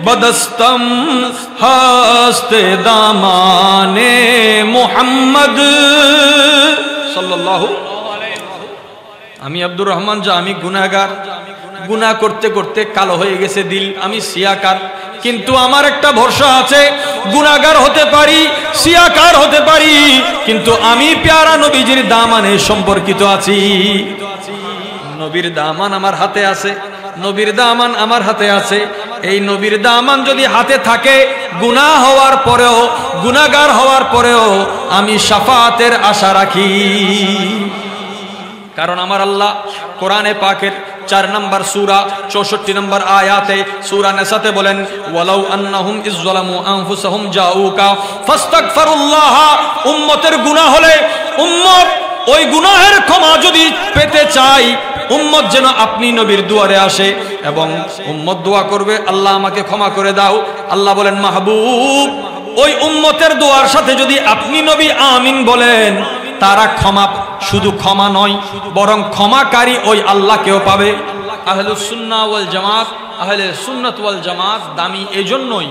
बदस्तम हस्ते दामाने मोहम्मद सल्लल्लाहु। আমি আব্দুর রহমান যা আমি গুনাহগার, গুনাহ করতে করতে কালো হয়ে গেছে দিল, আমি সিয়াকার, কিন্তু আমার একটা ভরসা আছে, গুনাহগার হতে পারি, সিয়াকার হতে পারি, কিন্তু আমি প্যারা নবীজির দামানে সম্পর্কিত আছি। নবীর দামান আমার হাতে আছে, নবীর দামান আমার হাতে আছে। এই নবীর দামান যদি হাতে থাকে, গুনাহ হওয়ার পরেও, গুনাহগার হওয়ার পরেও আমি শাফাতের আশা রাখি। কারণ আমার আল্লাহ কোরআনে পাকের 4 নম্বর সূরা 64 নম্বর আয়াতে সূরা নিসাতে বলেন, ওয়ালাউ আন্নাহুম ইযযালামু আনফুসাহুম জাউকা ফাস্তাগফিরুল্লাহ। উম্মতের গুনাহ হলে উম্মত ওই গুনাহের ক্ষমা যদি পেতে চায়, উম্মত যেন আপনি নবীর দুয়ারে আসে এবং উম্মত দোয়া করবে, আল্লাহ আমাকে ক্ষমা করে দাও। আল্লাহ বলেন, মাহবুব ওই উম্মতের দোয়ার সাথে যদি আপনি নবী আমিন বলেন, তারা ক্ষমা, শুধু ক্ষমা নয় বরং ক্ষমাকারী ওই আল্লাহকেও পাবে। আহলুস সুন্নাহ ওয়াল জামাত, আহলে সুন্নাত ওয়াল জামাত দামি এজন্যই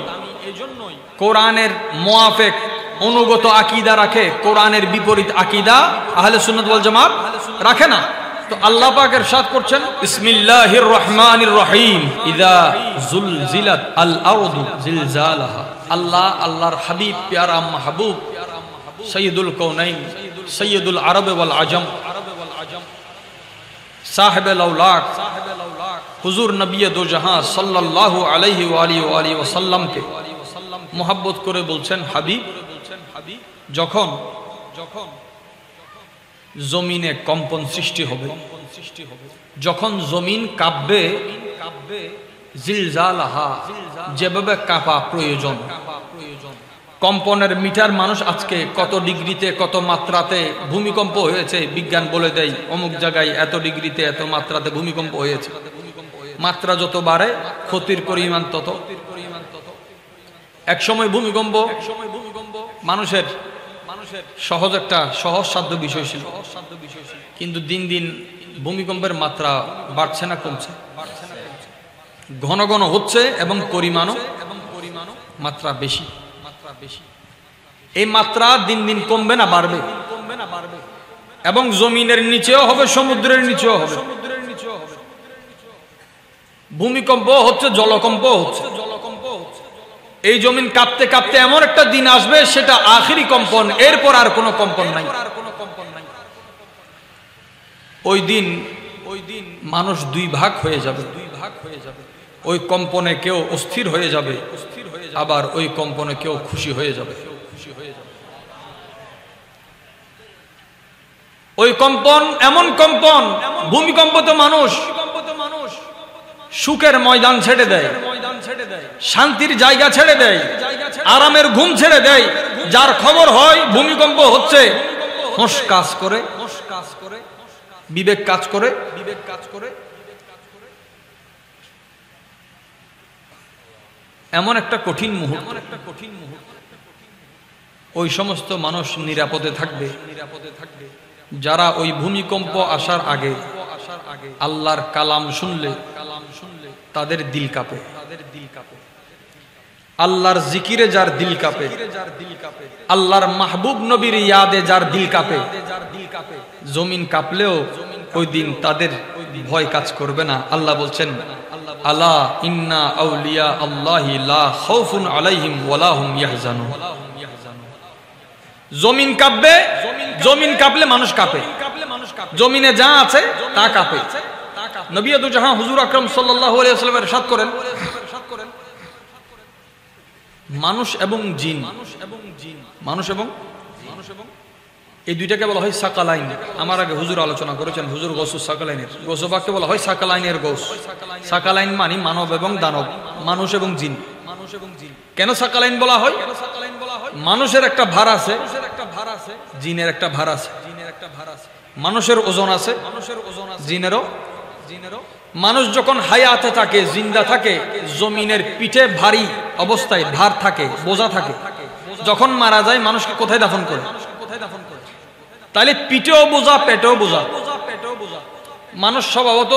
কোরআনের মুআফিক অনুগত আকীদা রাখে, কোরআনের বিপরীত আকীদা আহলে সুন্নাত ওয়াল জামাত রাখে না। তো আল্লাহ পাক ইরশাদ করছেন, বিসমিল্লাহির রহমানির রহিম, ইযা যুলজিলাত আল আরদু জিলজালাহা। আল্লাহ, আল্লাহর হাবিব, প্যারা মাহবুব, সৈয়দুল কৌনাইন, সৈয়দুল আরব ওয়াল আজম, সাহেব লাউলাক, হুজুর নবী দো জাহাঁ সাল্লাল্লাহু আলাইহি ওয়া আলিহি ওয়াসাল্লামকে মোহাব্বত করে বলছেন, হাবিব, যখন জমিনে কম্পন সৃষ্টি হবে, যখন জমিন কাঁপবে, জিলজালাহা, যেভাবে কাঁপা প্রয়োজন। কম্পনের মিটার মানুষ আজকে কত ডিগ্রিতে, কত মাত্রাতে ভূমিকম্প হয়েছে বিজ্ঞান বলে দেয়, অমুক জায়গায় এত ডিগ্রিতে, এত মাত্রাতে ভূমিকম্প হয়েছে। মাত্রা যত বাড়ে ক্ষতির পরিমাণ তত। এক সময় ভূমিকম্প মানুষের সহজ একটা সহজসাধ্য বিষয় ছিল, কিন্তু দিন দিন ভূমিকম্পের মাত্রা বাড়ছে না কমছে? ঘন ঘন হচ্ছে এবং পরিমাণও মাত্রা বেশি। এই মাত্রা দিন দিন কমবে না বাড়বে? এবং জমিনের নিচেও হবে, সমুদ্রের নিচেও হবে। ভূমিকম্প হচ্ছে, জলকম্প হচ্ছে। এই জমিন কাঁপতে কাঁপতে এমন একটা দিন আসবে, সেটা আখিরি কম্পন, এরপর আর কোনো কম্পন নাই। ওই দিন মানুষ দুই ভাগ হয়ে যাবে। ওই কম্পনে কেউ অস্থির হয়ে যাবে, আবার ওই কম্পনে কেউ খুশি হয়ে যাবে। ওই কম্পন এমন কম্পন, ভূমিকম্প তো মানুষ সুখের ময়দান ছেড়ে দেয়, শান্তির জায়গা ছেড়ে দেয়, আরামের ঘুম ছেড়ে দেয়। যার খবর হয় ভূমিকম্প হচ্ছে, হোশ কাজ করে, বিবেক কাজ করে, এমন একটা কঠিন মুহূর্ত। ওই সমস্ত মানুষ নিরাপদে থাকবে যারা ওই ভূমিকম্প আসার আগে আল্লাহর কালাম শুনলে তাদের দিল কাঁপে। আল্লাহর জিকিরে যার দিল কাঁপে, আল্লাহর মাহবুব নবীর ইয়াদে যার দিল কাঁপে, জমিন কাঁপলেও ওই দিন তাদের ভয় কাজ করবে না। আল্লাহ বলছেন, আলা ইন্না আউলিয়া আল্লাহি লা খাউফুন আলাইহিম ওয়ালা হুম ইয়াহজানুন। জমিন কাঁপবে, জমিন কাঁপলে মানুষ কাঁপে, জমিনে যা আছে তা কাঁপে। নবী দো জাহাঁ হুজুর আকরাম সাল্লাল্লাহু আলাইহি ওয়াসাল্লাম ইরশাদ করেন, মানুষ এবং জিন, মানুষ এবং এই দুইটাকে বলা হয় সাকালাইন। আমার আগে হুজুর আলোচনা করেছেন, হুজুর গৌসুস সাকালাইনের, গৌসবাককে বলা হয় সাকালাইনের গৌস। সাকালাইন মানে মানব এবং দানব, মানুষ এবং জিন। কেন সাকালাইন বলা হয়? মানুষের একটা ভার আছে, জিনের একটা ভার আছে। মানুষের ওজন আছে, জিনেরও। মানুষ যখন হায়াতে থাকে, জিন্দা থাকে, জমিনের পিঠে ভারী অবস্থায় ভার থাকে, বোঝা থাকে। যখন মারা যায় মানুষকে কোথায় দাফন করে? তাহলে পিঠেও বোঝা, পেটেও বোঝা। মানুষ স্বভাবত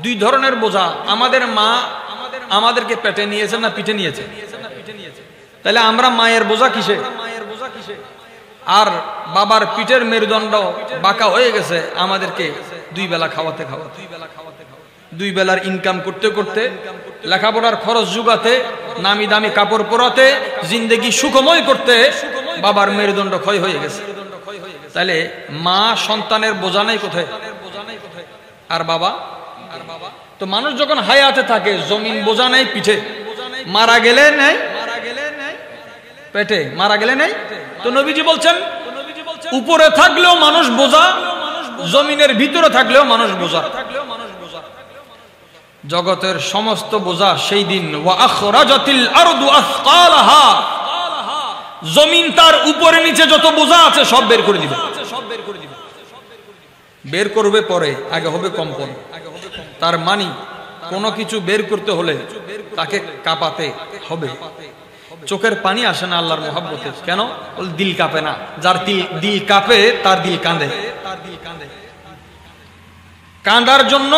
দুই ধরনের বোঝা। আমাদের আমাদেরকে পেটে নিয়েছেন না পিঠে নিয়েছে? তাহলে আমরা মায়ের বোঝা কিসে? আর বাবার পিঠের মেরুদণ্ড বাঁকা হয়ে গেছে আমাদেরকে দুই বেলা খাওয়াতে, দুই বেলার ইনকাম করতে করতে, লেখাপড়ার খরচ জুগাতে, নামি দামি কাপড় পরাতে, জিন্দেগি সুখময় করতে বাবার মেরুদণ্ড ক্ষয় হয়ে গেছে। তাহলে মা সন্তানের বোঝা নাই কোথায়? আর বাবা তো মানুষ যখন হায়াতে থাকে জমিন বোঝা নেই পিঠে, মারা গেলে নেই পেটে, মারা গেলে নেই। তো নবীজি বলছেন উপরে থাকলেও মানুষ বোঝা, জমিনের ভিতরে থাকলেও মানুষ বোঝা। জগতের সমস্ত বোঝা সেই দিন ওয়া আখরাজাতিল আরদু আসকালাহা, জমিন তার উপরে নিচে যত বোঝা আছে সব বের করে দিবে। বের করবে পরে, আগে হবে কম্পন। তার মানে কোনো কিছু বের করতে হলে তাকে কাঁপাতে হবে। চোখের পানি আসে না আল্লাহর মহব্বতে, কেন? দিল কাঁপে না। যার দিল কাঁপে তার দিল কাঁদে। কাঁদার জন্য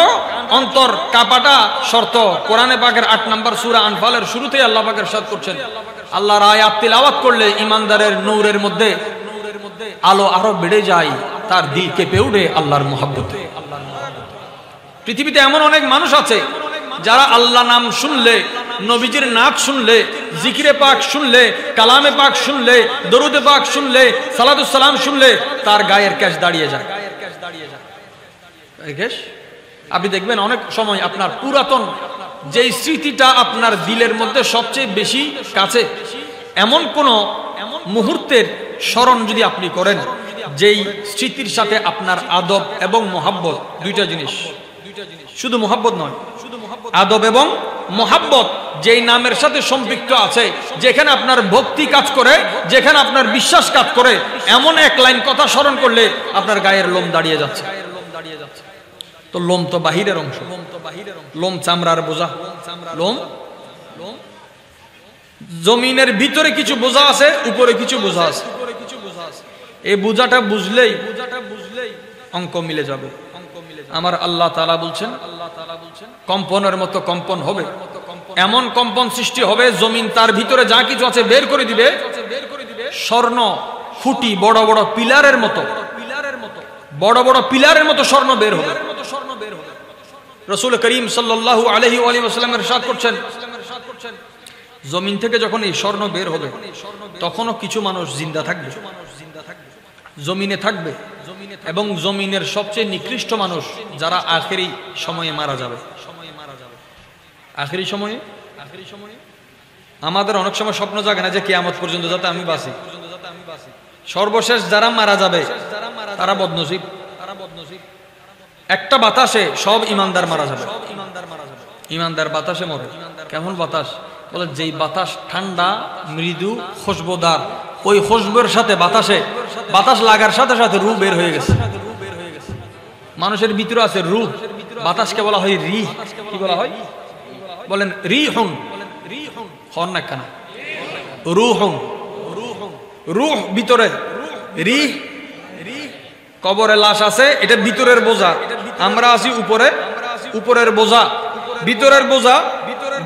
অন্তর কাঁপাটা শর্ত। কোরআনে পাকের 8 নম্বর সূরা আনফালের শুরুতেই আল্লাহ পাক ইরশাদ করছেন, আল্লাহর আয়াত তিলাওয়াত করলে ইমানদারের নূরের মধ্যে আলো আরো বেড়ে যায়, তার দিল কেঁপে ওঠে আল্লাহর মহব্বতে। পৃথিবীতে এমন অনেক মানুষ আছে যারা আল্লাহ নাম শুনলে, নবীজির নাত শুনলে, জিকিরে পাক শুনলে, কালামে পাক শুনলে, দরুদে পাক শুনলে, সালাতুস সালাম শুনলে তার গায়ের কেশ দাঁড়িয়ে যায়। আপনি দেখবেন অনেক সময় আপনার পুরাতন যেই স্মৃতিটা আপনার দিলের মধ্যে সবচেয়ে বেশি কাছে, এমন কোন মুহূর্তের স্মরণ যদি আপনি করেন যেই স্মৃতির সাথে আপনার আদব এবং মোহাব্বত, দুইটা জিনিস, শুধু মোহাব্বত নয়, আদব এবং মোহাব্বত যেই নামের সাথে সম্পৃক্ত আছে, যেখানে আপনার ভক্তি কাজ করে, যেখানে আপনার বিশ্বাস কাজ করে, এমন এক লাইন কথা স্মরণ করলে আপনার গায়ের লোম দাঁড়িয়ে যাচ্ছে। তো লোম তো বাহিরের অংশ, লোম চামড়ার বোঝা। লোম জমিনের ভিতরে কিছু বোঝা আছে, উপরে কিছু বোঝা আছে। এই বোঝাটা বুঝলেই অঙ্ক মিলে যাবে। আমার আল্লাহ তাআলা বলছেন কম্পনের মতো কম্পন হবে, এমন কম্পন সৃষ্টি হবে জমিন তার ভিতরে যা কিছু আছে বের করে দিবে। স্বর্ণ খুঁটি বড় বড় পিলারের মতো, বড় বড় পিলারের মতো স্বর্ণ বের হবে। রাসূল করিম সাল্লাল্লাহু আলাইহি ওয়াসাল্লাম ইরশাদ করছেন, জমিন থেকে যখন এই স্বর্ণ বের হবে তখনও কিছু মানুষ জিন্দা থাকবে, জমিনে থাকবে, এবং জমিনের সবচেয়ে নিকৃষ্ট মানুষ যারা আখেরি সময়ে মারা যাবে। আখেরি সময়ে আমাদের অনেক সময় স্বপ্ন জাগে না যে কিয়ামত পর্যন্ত যাতে আমি বাঁচি। সর্বশেষ যারা মারা যাবে তারা বদনসিব। একটা বাতাসে সব ইমানদার মারা যাবে। ইমানদার বাতাসে মরে। কেমন বাতাস? বলে যেই বাতাস ঠান্ডা মৃদু খুশবুদার, ওই খুশবুর সাথে বাতাস লাগার সাথে সাথে রূহ বের হয়ে গেছে। মানুষের ভিতরে আছে রূহ, বাতাসকে বলা হয় রিহ। কি বলা হয়? বলেন রিহুন, হন না কেন? রূহুন, রূহ ভিতরে, রিহ কবরে লাশ আছে, এটা ভিতরের বোঝা। আমরা আছি উপরে, উপরের বোঝা, ভিতরের বোঝা,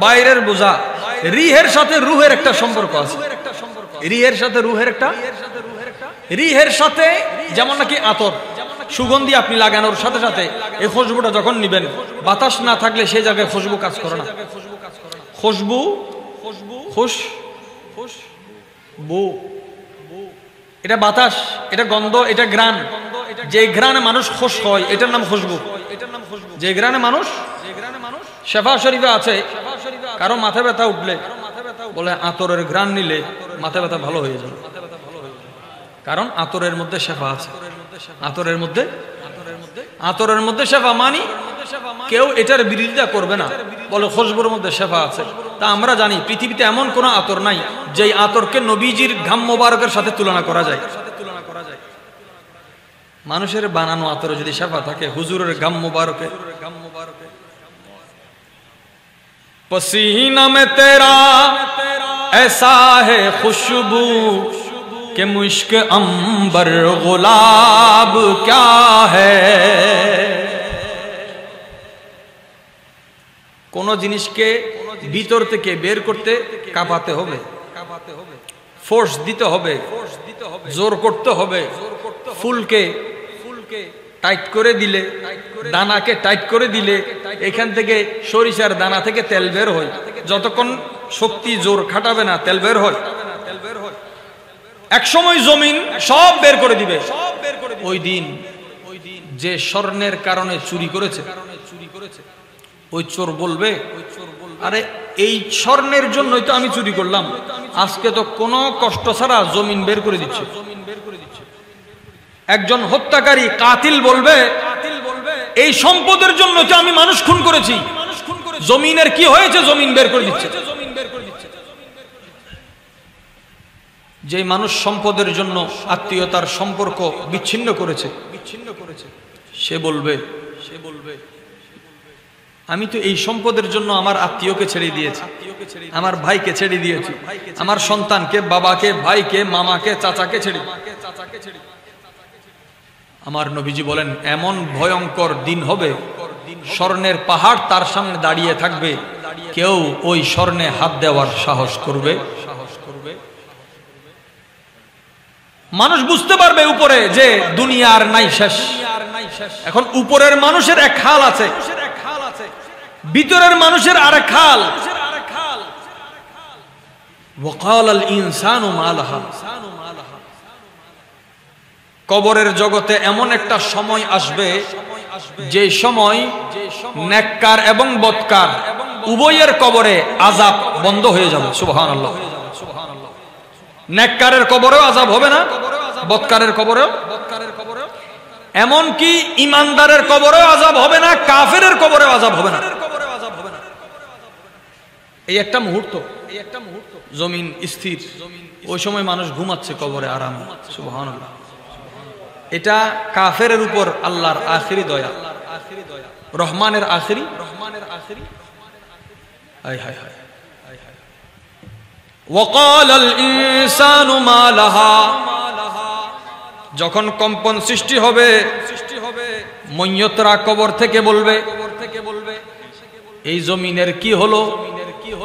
বাইরের বোঝা। রিহের সাথে রূহের একটা সম্পর্ক আছে। রিহের সাথে রূহের একটা, রিহের সাথে যেমন নাকি আতর, সুগন্ধি আপনি লাগানোর সাথে সাথে এই খুশবুটা যখন নিবেন, বাতাস না থাকলে সেই জায়গায় খুশবু কাজ করে না। খুশবু, খুশবু, এটা বাতাস, এটা গন্ধ, এটা ঘ্রাণ। যে ঘ্রাণে মানুষ খুশ হয় এটার নাম খুশবু। যে ঘ্রাণে মানুষ, শেফা শরীফে আছে কারো মাথা ব্যথা উঠলে বলে আতরের ঘ্রাণ নিলে মাথা ব্যথা ভালো হয়ে যাবে, কারণ আতরের মধ্যে শেফা আছে। আতরের মধ্যে শেফা মানি কেউ এটার বিরোধিতা করবে না, বলে খুশবুর মধ্যে শেফা আছে। তা আমরা জানি পৃথিবীতে এমন কোন আতর নাই যেই আতরকে নবীজির ঘাম মোবারকের সাথে তুলনা করা যায়। মানুষের বানানো আতরে যদি শেফা থাকে, হুজুরের ঘাম মোবারকে, पसीना में तेरा ऐसा है खुशबू कि मुश्क अंबर गुलाब क्या है। কোন জিনিসকে ভিতর থেকে বের করতে কাঁপাতে হবে, ফোর্স দিতে হবে, জোর করতে হবে। ফুলকে টাইট করে দিলে, দানাকে টাইট করে দিলে এখান থেকে সরিষার দানা থেকে তেল বের হয়। যতক্ষণ শক্তি জোর খাটাবে না তেল বের হয়। এক সময় জমিন সব বের করে দিবে। ওই দিন যে স্বর্ণের কারণে চুরি করেছে ওই চোর বলবে, আরে এই স্বর্ণের জন্যই তো আমি চুরি করলাম, আজকে তো কোনো কষ্ট ছাড়া জমিন বের করে দিচ্ছে। একজন হত্যাকারী কাতিল বলবে, এই সম্পদের জন্য তো আমি মানুষ খুন করেছি, জমিনের কি হয়েছে, জমিন বের করে দিচ্ছে। যে মানুষ সম্পদের জন্য আত্মীয়তার সম্পর্ক বিচ্ছিন্ন করেছে সে বলবে আমি তো এই সম্পদের জন্য আমার আত্মীয়কে ছেড়ে দিয়েছি, আমার ভাইকে ছেড়ে দিয়েছি, আমার সন্তানকে, বাবাকে, ভাইকে, মামাকে, চাচাকে ছেড়ে। আমার নবীজি বলেন এমন ভয়ঙ্কর দিন হবে, স্বর্ণের পাহাড় তার সামনে দাঁড়িয়ে থাকবে, কেউ ওই স্বর্ণে হাত দেওয়ার সাহস করবে। মানুষ বুঝতে পারবে উপরে যে দুনিয়ার নাই শেষ। এখন উপরের মানুষের এক হাল আছে, ভিতরের মানুষের আরেক হাল। ওয়াকাল আল ইনসানু মা লাহা। কবরের জগতে এমন একটা সময় আসবে যে সময় নেককার এবং বদকার উভয়ের কবরে আযাব বন্ধ হয়ে যাবে। সুবহানাল্লাহ। নেককারের কবরেও আযাব হবে না, বদকারের কবরেও, এমন কি ইমানদারের কবরেও আযাব হবে না, কাফেরের কবরেও আযাব হবে না। এই একটা মুহূর্ত, জমিন স্থির, ওই সময় মানুষ ঘুমাচ্ছে কবরে আরামে। সুবহানাল্লাহ। এটা কাফেরের উপর আল্লাহর আখিরি দয়া, রহমানের আখিরি। হায় হায় হায়। ওয়াকাল আল ইনসানু মা লাহা। যখন কম্পন সৃষ্টি হবে, ময়্যতরা কবর থেকে বলবে এই জমিনের কি হলো,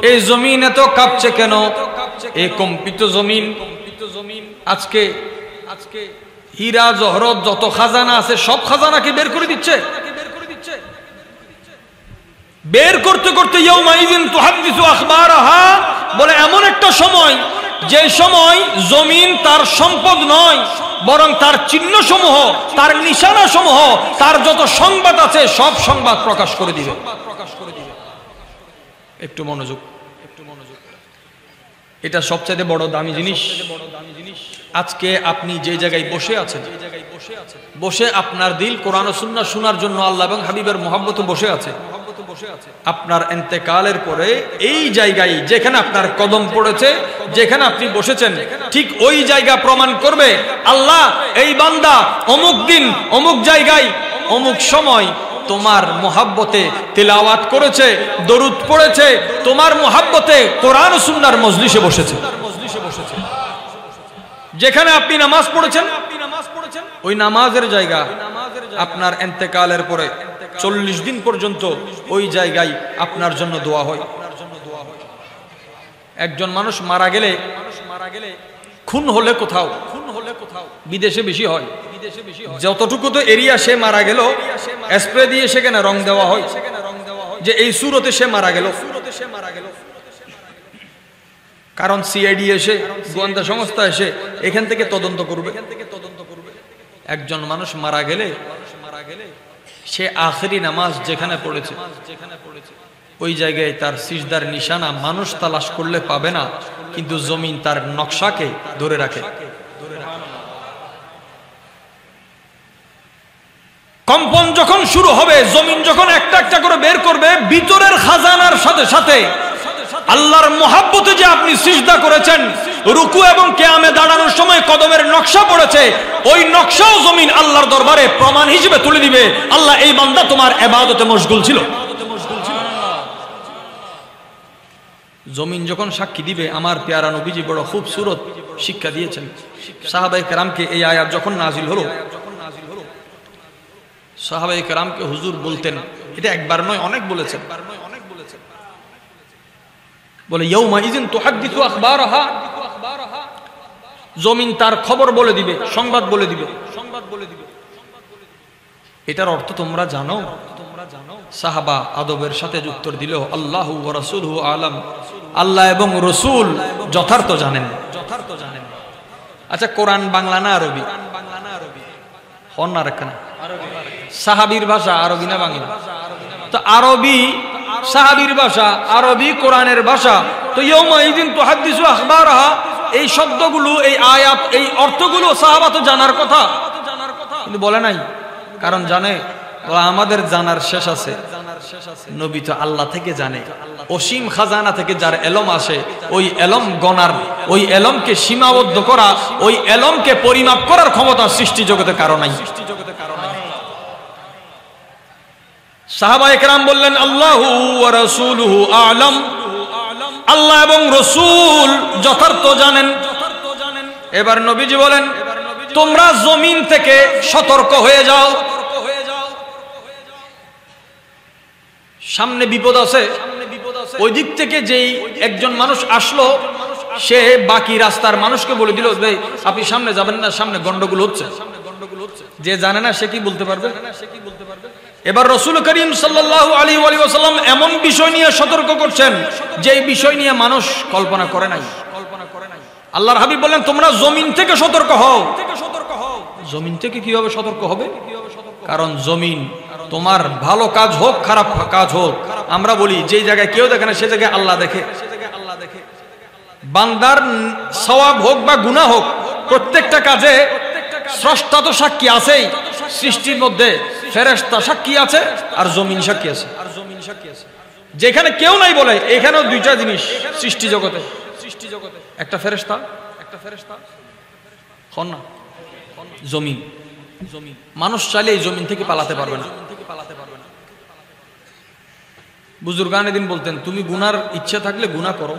এই জমিন এত কাঁপছে কেন, এই কম্পিত জমিন আজকে হীরা জহরত যত খাজানা আছে সব খাজানাকে বের করে দিচ্ছে। বের করতে করতে ইয়াউমাইযিন তুহাদ্দিসু আখবারাহা বলে এমন একটা সময়, যে সময় জমিন তার সম্পদ নয় বরং তার চিহ্ন সমূহ, তার নিশানা সমূহ, তার যত সংবাদ আছে সব সংবাদ প্রকাশ করে দিবে। একটু মনোযোগ। এটা সবচেয়ে বড় দামি জিনিস। আজকে আপনি যে জায়গায় বসে আছেন, বসে আপনার দিল কোরআন ও সুন্নাহ শোনার জন্য আল্লাহ এবং হাবিবের মহব্বতে বসে আছে। আপনার ইন্তেকালের পরে এই জায়গায় যেখানে আপনার কদম পড়েছে, যেখানে আপনি বসেছেন, ঠিক ওই জায়গা প্রমাণ করবে আল্লাহ এই বান্দা অমুক দিন অমুক জায়গায় অমুক সময় তোমার মহব্বতে তিলাওয়াত করেছে, দরুদ পড়েছে, তোমার মহব্বতে কোরআন ও সুন্নাহর মজলিসে বসেছে। যেখানে আপনি নামাজ পড়েছেন ওই নামাজের জায়গা আপনার ইন্তেকালের পরে 40 দিন পর্যন্ত ওই জায়গায় আপনার জন্য দোয়া হয়। একজন মানুষ মারা গেলে, খুন হলে কোথাও, বিদেশে বেশি হয়, যতটুকু তো এরিয়া সে মারা গেল স্প্রে দিয়ে সেখানে রং দেওয়া হয় যে এই সুরতে সে মারা গেল। কারণ সিআইডি এসে, গোয়েন্দা সংস্থা এসে এখান থেকে তদন্ত করবে। একজন মানুষ মারা গেলে সে আখেরি নামাজ যেখানে পড়েছে ওই জায়গায় তার সিজদার নিশানা মানুষ তালাশ করলে পাবে না, কিন্তু জমিন তার নকশাকে ধরে রাখে। কম্পন যখন শুরু হবে, জমিন যখন একটা একটা করে বের করবে, ভিতরের খাজানার সাথে সাথে আল্লাহর মহব্বতে যে আপনি সিজদা করেছেন, রুকু এবং কিয়ামে দাঁড়ানোর সময় কদমের নকশা পড়েছে, ওই নকশাও জমিন আল্লাহর দরবারে প্রমাণ হিসেবে তুলে দিবে আল্লাহ এই বান্দা তোমার ইবাদতে মশগুল ছিল। জমিন যখন সাক্ষী দিবে, আমার পেয়ারা নবীজি বড় খুবসুরত শিক্ষা দিয়েছেন। সাহাবায়ে কেরামকে এই আয়াত যখন নাজিল হলো, সাহাবায়ে কেরামকে হুজুর বলতেন, এটা একবার নয় অনেক বলেছেন, বলে ইয়াউমা ইযিন তুহাদ্দিসু আখবারাহা, জমিন তার খবর বলে দিবে, সংবাদ বলে দিবে। এটার অর্থ তোমরা জানো? সাহাবা আদবের সাথে উত্তর দিল আল্লাহু ওয়া রাসূলুহু আলাম, আল্লাহ এবং রাসূল যথার্থ জানেন। আচ্ছা, কোরআন বাংলা না আরবি? হন না রাখনা, সাহাবীর ভাষা আরবি না বাংলা? তো আরবি সাহাবীর ভাষা, আরবি কোরআনের ভাষা। তো ইয়াউমা ইযিন তুহাদ্দিসু আখবারাহা, এই শব্দগুলো, এই আয়াত, এই অর্থগুলো সাহাবা তো জানার কথা, কিন্তু বলে নাই। কারণ জানে আমাদের জানার শেষ আছে, নবী তো আল্লাহ থেকে জানে। অসীম খাজানা থেকে যার এলম আসে, ওই এলম গণার, ওই এলমকে সীমাবদ্ধ করা, ওই এলমকে পরিমাপ করার ক্ষমতা সৃষ্টি জগতে কারো নাই। সাহাবায়ে কেরাম বললেন আল্লাহু ওয়া রাসূলুহু আ'লাম, আল্লাহ এবং রাসূল যথার্থ জানেন। এবার নবীজি বলেন তোমরা জমিন থেকে সতর্ক হয়ে যাও, সামনে বিপদ আছে। ওই দিক থেকে যেই একজন মানুষ আসলো, সে বাকি রাস্তার মানুষকে বলে দিল ভাই আপনি সামনে যাবেন না, সামনে গন্ডগোল হচ্ছে। যে জানে না সে কি বলতে পারবে? এবার রাসূল করিম সাল্লাল্লাহু আলাইহি ওয়াসাল্লাম এমন বিষয় নিয়ে সতর্ক করছেন যে বিষয় নিয়ে মানুষ কল্পনা করে নাই। আল্লাহর হাবিব বলেন তোমরা জমিন থেকে সতর্ক হও। জমিন থেকে কিভাবে সতর্ক হবে? কারণ জমিন তোমার ভালো কাজ হোক খারাপ কাজ হোক, আমরা বলি যেই জায়গায় কেউ দেখে না সে জায়গায় আল্লাহ দেখে। বান্দার সওয়াব হোক বা গুনাহ হোক, প্রত্যেকটা কাজে স্রষ্টা তো সাক্ষী আছেই, সৃষ্টির মধ্যে ফেরেশতা সাক্ষী আছে আর জমিন সাক্ষী আছে। যেখানে কেউ নাই বলে এখানেও দুইটা জিনিস সৃষ্টি জগতে, একটা ফেরেশতা, না জমিন। মানুষ চাইলে এই জমিন থেকে পালাতে পারবে না। বুজুর্গানে দিন বলতেন তুমি গুনার ইচ্ছা থাকলে গুনাহ করো,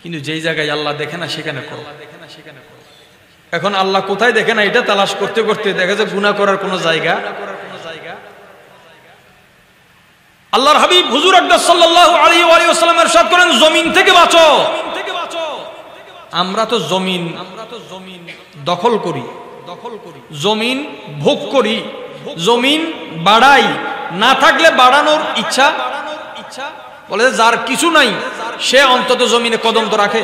কিন্তু যেই জায়গায় আল্লাহ দেখে না সেখানে করো। এখন আল্লাহ কোথায় দেখে না এটা তালাশ করতে করতে দেখা যায় গুনাহ করার কোনো জায়গা। আল্লাহর হাবিব হুজুর আকরাম সাল্লাল্লাহু আলাইহি ওয়াসাল্লাম ইরশাদ করেন জমিন থেকে বাঁচো। আমরা তো জমিন দখল করি, জমিন ভোগ করি, জমিন বাড়াই, না থাকলে বাড়ানোর ইচ্ছা। বলে যার কিছু নাই সে অন্তত জমিনে কদম তো রাখে।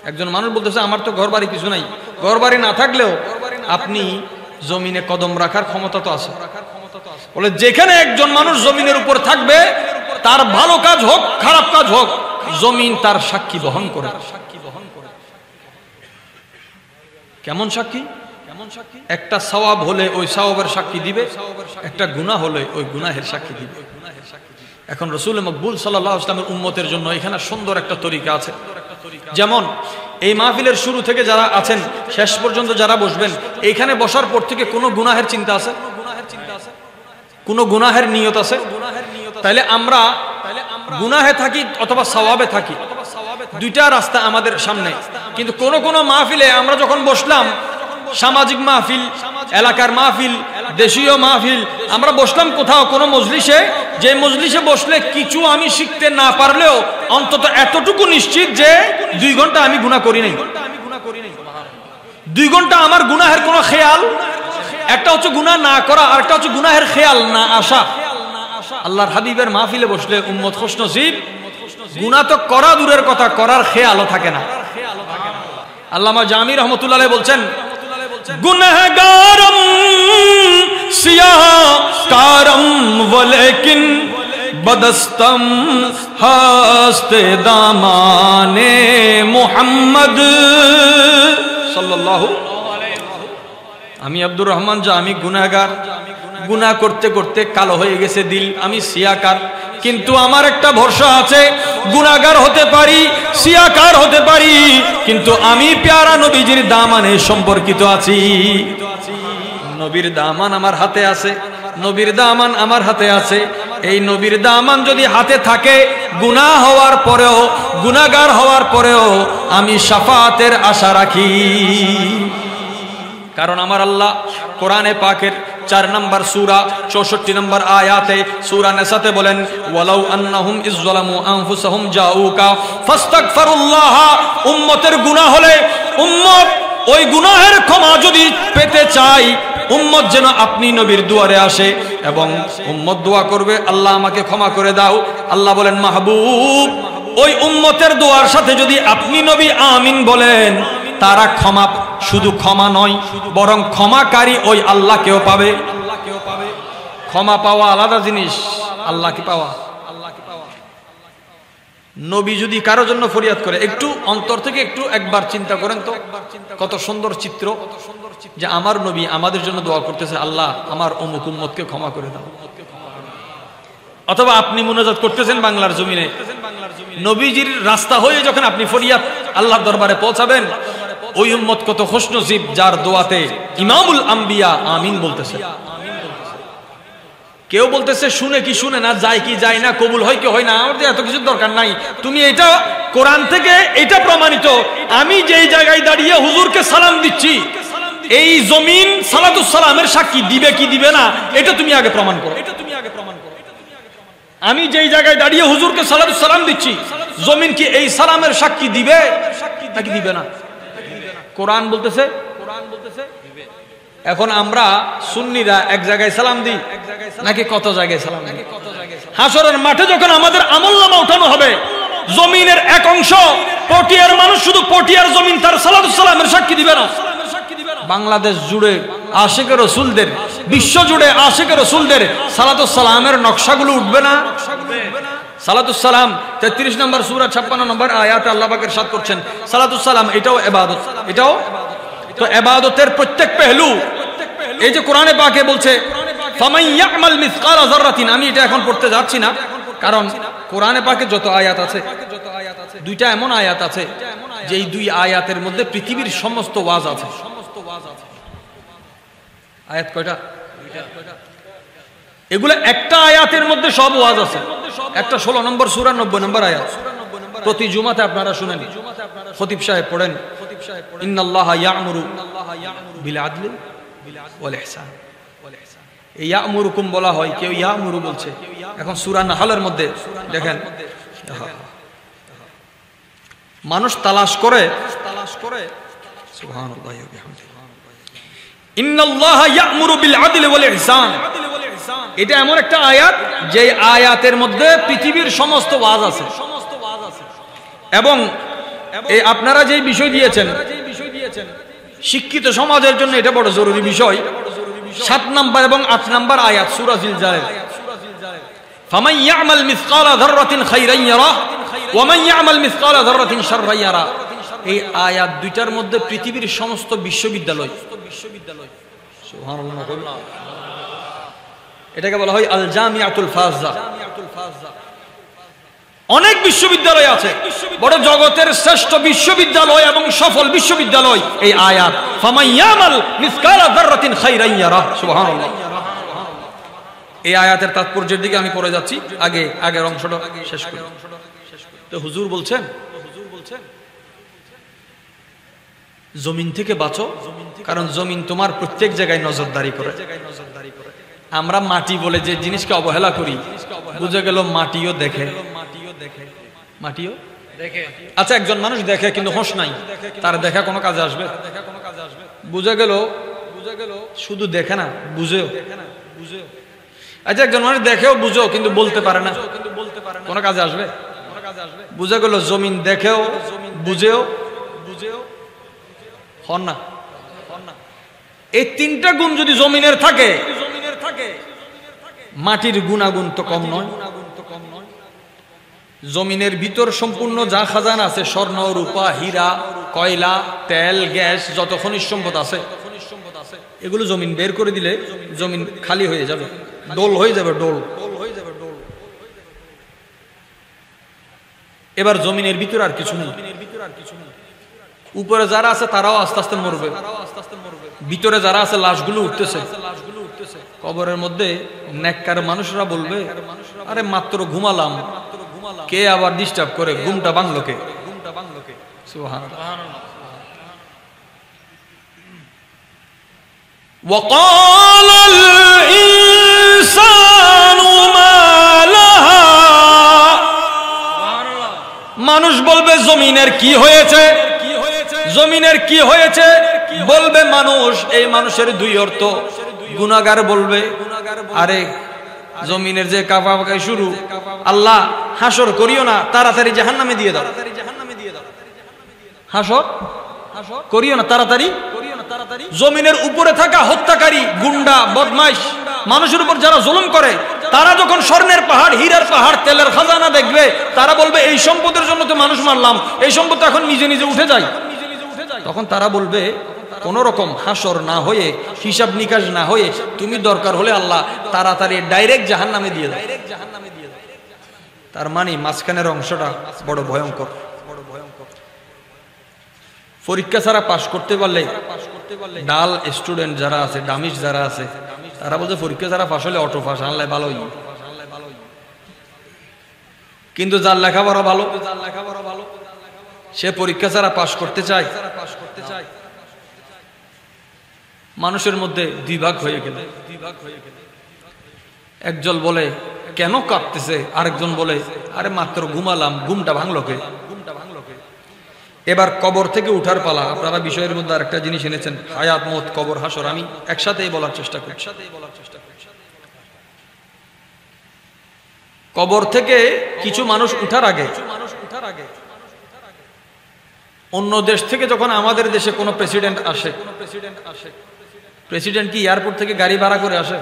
একজন মানুষ বলতেছে আমার তো ঘর বাড়ি কিছু নাই, ঘর বাড়ি না থাকলেও আপনি জমিনে কদম রাখার ক্ষমতা তো আছে। বলে যেখানে একজন মানুষ জমিনের উপর থাকবে, তার ভালো কাজ হোক খারাপ কাজ হোক, জমিন তার সাক্ষী বহন করে। কেমন সাক্ষী? একটা সওয়াব হলে ওই সওয়াবের সাক্ষী দিবে, একটা গুনাহ হলে ওই গুনাহের সাক্ষী দিবে। এখন রাসূল মকবুল সাল্লাল্লাহু আলাইহি ওয়াসাল্লামের উম্মতের জন্য এখানে সুন্দর একটা তরিকা আছে। যেমন এই মাহফিলের শুরু থেকে যারা আছেন শেষ পর্যন্ত যারা বসবেন, এইখানে বসার পর থেকে কোনো গুনাহের চিন্তা আছে? কোনো গুনাহের নিয়ত আছে? তাইলে আমরা গুনাহে থাকি অথবা সওয়াবে থাকি, দুইটা রাস্তা আমাদের সামনে। কিন্তু কোন মাহফিলে আমরা যখন বসলাম, সামাজিক মাহফিল, এলাকার মাহফিল, দেশীয় মাহফিল, আমরা বসলাম কোথাও কোনো মজলিসে, যে মজলিসে বসলে কিছু আমি শিখতে না পারলেও অন্তত এতটুকু নিশ্চিত যে 2 ঘন্টা আমি গুনাহ করি নাই। 2 ঘন্টা আমার গুনাহের কোনো খেয়াল, একটা হচ্ছে গুনাহ না করা আর একটা হচ্ছে গুনাহের খেয়াল না আসা। আল্লাহর হাবিবের মাহফিলে বসলে উম্মত খুশনসিব, গুনাহ তো করা দূরের কথা, করার খেয়ালও থাকে না। আল্লামা জামি রহমতুল্লাহ আলাইহি বলছেন গুনাহগারম সিয়াহকারম ওয়ালাকিন বদস্তম হাস্তে দামানে মুহাম্মদ সাল্লাল্লাহু। আমি আব্দুর রহমান জামি গুনাহগার, গুনাহ করতে করতে কালো হয়ে গেছে দিল, আমি সিয়াকার, কিন্তু আমার একটা ভরসা আছে, গুনাহগার হতে পারি, সিয়াকার হতে পারি, কিন্তু আমি প্যারা নবীজির দামানে সম্পর্কিত আছি। নবীর দামান আমার হাতে আছে, নবীর দামান আমার হাতে আছে। এই নবীর দামান যদি হাতে থাকে, গুনাহ হওয়ার পরেও, গুনাহগার হওয়ার পরেও আমি শাফাতের আশা রাখি। কারণ আমার আল্লাহ কোরআনে পাকের 4 নম্বর সূরা 64 নম্বর আয়াতে সূরা নিসাতে বলেন ওয়ালাউ আন্নাহুম ইযলামু আনফুসাহুম জাউকা ফাস্তাগফিরুল্লাহ। উম্মতের গুনাহ হলে উম্মত ওই গুনাহের ক্ষমা যদি পেতে চায়, উম্মত যেন আপনি নবীর দুয়ারে আসে এবং উম্মত দোয়া করবে আল্লাহ আমাকে ক্ষমা করে দাও। আল্লাহ বলেন মাহবুব ওই উম্মতের দোয়ার সাথে যদি আপনি নবী আমিন বলেন, তারা ক্ষমা, শুধু ক্ষমা নয় বরং ক্ষমাকারী ওই আল্লাহকেও পাবে। ক্ষমা পাওয়া আলাদা জিনিস, আল্লাহ কি পাওয়া। নবী যদি কারো জন্য ফরিয়াদ করে, একটু অন্তর থেকে একটু একবার চিন্তা করেন তো, কত সুন্দর চিত্র যে আমার নবী আমাদের জন্য দোয়া করতেছে আল্লাহ আমার অমুক উম্মতকে ক্ষমা করে দাও। অথবা আপনি মুনাজাত করতেছেন বাংলার জমিনে, নবীজির রাস্তা হয়ে যখন আপনি ফরিয়াদ আল্লাহর দরবারে পৌঁছাবেন, ওই উম্মত কত খুশনসিব যার দোয়াতে ইমামুল আম্বিয়া আমিন বলতেছে। কেউ বলতেছে শুনে কি শুনে না, যায় কি যায় না, কবুল হয় কি হয় না, আমাদের এত কিছু দরকার নাই। তুমি এটা কোরআন থেকে এটা প্রমাণিত, আমি যেই জায়গায় দাঁড়িয়ে হুজুরকে সালাম দিচ্ছি, এই জমিন সালাতুস সালামের সাক্ষী দিবে কি দিবে না, এটা তুমি আগে প্রমাণ করো। আমি যেই জায়গায় দাঁড়িয়ে হুজুরকে সালাতুস সালাম দিচ্ছি, জমিন কি এই সালামের সাক্ষী দিবে নাকি দিবে না? কোরআন বলতেছে দিবে। এখন আমরা সুন্নিরা এক জায়গায় সালাম দিই নাকি কত জায়গায় সালাম দিই? হাসরের মাঠে যখন আমাদের আমলনামা উঠানো হবে, জমিনের এক অংশ পটিয়ার মানুষ, শুধু পটিয়ার জমিন তার সালাতুস সালামের সাক্ষী দিবে না। বাংলাদেশ জুড়ে আশিকে রাসূলদের, বিশ্ব জুড়ে আশিকে রাসূলদের সালাতুস সালামের নকশাগুলো উঠবে না? সালাতুস সালাম 33 নম্বর সূরা 56 নম্বর আয়াতে আল্লাহ পাক ইরশাদ করছেন সালাতুস সালাম এটাও ইবাদত, এটাও তো ইবাদতের প্রত্যেক পেহলু। এই যে কোরআনে পাকে বলছে ফামান ইয়ামাল মিসকালা যাররাতিন, আমি এটা এখন পড়তে যাচ্ছি না, কারণ কোরআনে পাকে যত আয়াত আছে, দুইটা এমন আয়াত আছে যে এই দুই আয়াতের মধ্যে পৃথিবীর সমস্ত ওয়াজ আছে। আয়াত কয়টা? এগুলো একটা আয়াতের মধ্যে সব ওয়াজ আছে। একটা 16 নম্বর সূরা 90 নম্বর আয়াত, প্রতি জুমাতে আপনারা শুনেন, খতিব সাহেব পড়েন ইন্নাল্লাহা ইয়া'মুরু বিল আদলি ওয়াল ইহসান। এই ইয়া'মুরুকুম বলা হয়, কেউ ইয়া'মুরু বলছে। এখন সূরা নাহলের মধ্যে দেখেন মানুষ তালাশ করে সুবহানাল্লাহি ওয়া বিহামদিহি ইন্নাল্লাহা ইয়া'মুরু বিল আদলি ওয়াল ইহসান। এটা এমন একটা আয়াত যে আয়াতের মধ্যে পৃথিবীর সমস্ত ওয়াজ আছে। এবং এই আপনারা যে বিষয় দিয়েছেন শিক্ষিত সমাজের জন্য এটা বড় জরুরি বিষয়। 7 নম্বর এবং 8 নম্বর আয়াত সূরা জিলজালের, ফামান ইয়ামাল মিসকালা যাররাতিন খাইরান ইয়ারা ওয়া মান ইয়ামাল মিসকালা যাররাতিন শাররান ইয়ারা। এই আয়াত দুইটার মধ্যে পৃথিবীর সমস্ত বিশ্ববিদ্যালয়, সুবহানাল্লাহ, এটাকে বলা হয় আল জামিআতুল ফাজ্জা। অনেক বিশ্ববিদ্যালয় আছে, বড় জগতের শ্রেষ্ঠ বিশ্ববিদ্যালয় এবং সফল বিশ্ববিদ্যালয় এই আয়াত ফামান ইয়ামাল মিসকালা যাররাতিন খাইরান ইয়ারা। সুবহানাল্লাহ। এই আয়াতের তাৎপর্যের দিকে আমি পড়ে যাচ্ছি, আগের অংশটা শেষ করি। তো হুজুর বলছেন জমিন থেকে বাঁচো, কারণ জমিন তোমার প্রত্যেক জায়গায় নজরদারি করে। আমরা মাটি বলে যে জিনিসকে অবহেলা করি, বুঝে গেল মাটিও দেখে, মাটিও দেখে। আচ্ছা, একজন মানুষ দেখে কিন্তু হোশ নাই, তার দেখা কোনো কাজে আসবে? বুঝে গেল শুধু দেখে না, বুঝেও। আচ্ছা, একজন মানুষ দেখেও বুঝেও কিন্তু বলতে পারে না, কোনো কাজে আসবে? বুঝে গেল জমিন দেখেও বুঝেও হন না। এই তিনটা গুণ যদি জমিনের থাকে, মাটির গুণাগুণ তো কম নয়। জমিনের ভিতর সম্পূর্ণ যা খাজানা আছে, স্বর্ণ, রূপা, হীরা, কয়লা, তেল, গ্যাস, যত খনিজ সম্পদ আছে, এগুলো জমিন বের করে দিলে জমিন খালি হয়ে যাবে, ডোল হয়ে যাবে, ডোল। এবার জমিনের ভিতর আর কিছু নেই। উপরে যারা আছে তারাও আস্তে আস্তে মরবে, ভিতরে যারা আছে লাশগুলো উঠতেছে। কবরের মধ্যে নেককার মানুষরা বলবে, আরে মাত্র ঘুমালাম, কে আবার ডিস্টার্ব করে, ঘুমটা ভাঙলো কে? সুবহানাল্লাহ। وقال মানুষ বলবে জমিনের কি হয়েছে, জমিনের কি হয়েছে? বলবে মানুষ, এই মানুষের দুই অর্থ। গুনাহগার বলবে আরে জমিনের যে কাঁপাকাই শুরু, আল্লাহ হাসর করিও না, তাড়াতাড়ি জাহান্নামে দিয়ে দাও। হাসর করিও না, তাড়াতাড়ি। জমিনের উপরে থাকা হত্যাকারী, গুন্ডা, বদমাইশ, মানুষের উপর যারা জুলুম করে, তারা যখন স্বর্ণের পাহাড়, হীরার পাহাড়, তেলের খাজানা দেখবে, তারা বলবে এই সম্পদের জন্য তো মানুষ মারলাম, এই সম্পদ এখন নিজে নিজে উঠে যায়। তখন তারা বলবে কোন রকম হাসর না হয়ে, হিসাব নিকাশ না হয়ে, তুমি দরকার হলে আল্লাহ তাড়াতাড়ি ডাইরেক্ট জাহান্নামে দিয়ে দাও। তার মানে মাঝখানের অংশটা বড় ভয়ঙ্কর। পরীক্ষা ছাড়া পাশ করতে পারলে, ডাল স্টুডেন্ট যারা আছে, ডামিস যারা আছে, তারা বলছে পরীক্ষা ছাড়া পাশ হলে অটো পাস, আনলে ভালোই। কিন্তু যার লেখাপড়া ভালো, সে পরীক্ষা ছাড়া পাশ করতে চায়। মানুষের মধ্যে দুই ভাগ হয়ে গেল। একজন বলে কেন কাঁপতেছে, আরেকজন বলে আরে মাত্র ঘুমালাম, ঘুমটা ভাঙলো কে? এবার কবর থেকে উঠার পালা। আপনারা বিষয়ের মধ্যে আরেকটা জিনিস এনেছেন, হায়াত, মত, কবর, হাসর। আমি একসাথেই বলার চেষ্টা করছি। কবর থেকে কিছু মানুষ উঠার আগে, অন্য দেশ থেকে যখন আমাদের দেশে কোনো প্রেসিডেন্ট আসে, প্রেসিডেন্ট কি এয়ারপোর্ট থেকে গাড়ি ভাড়া করে আসে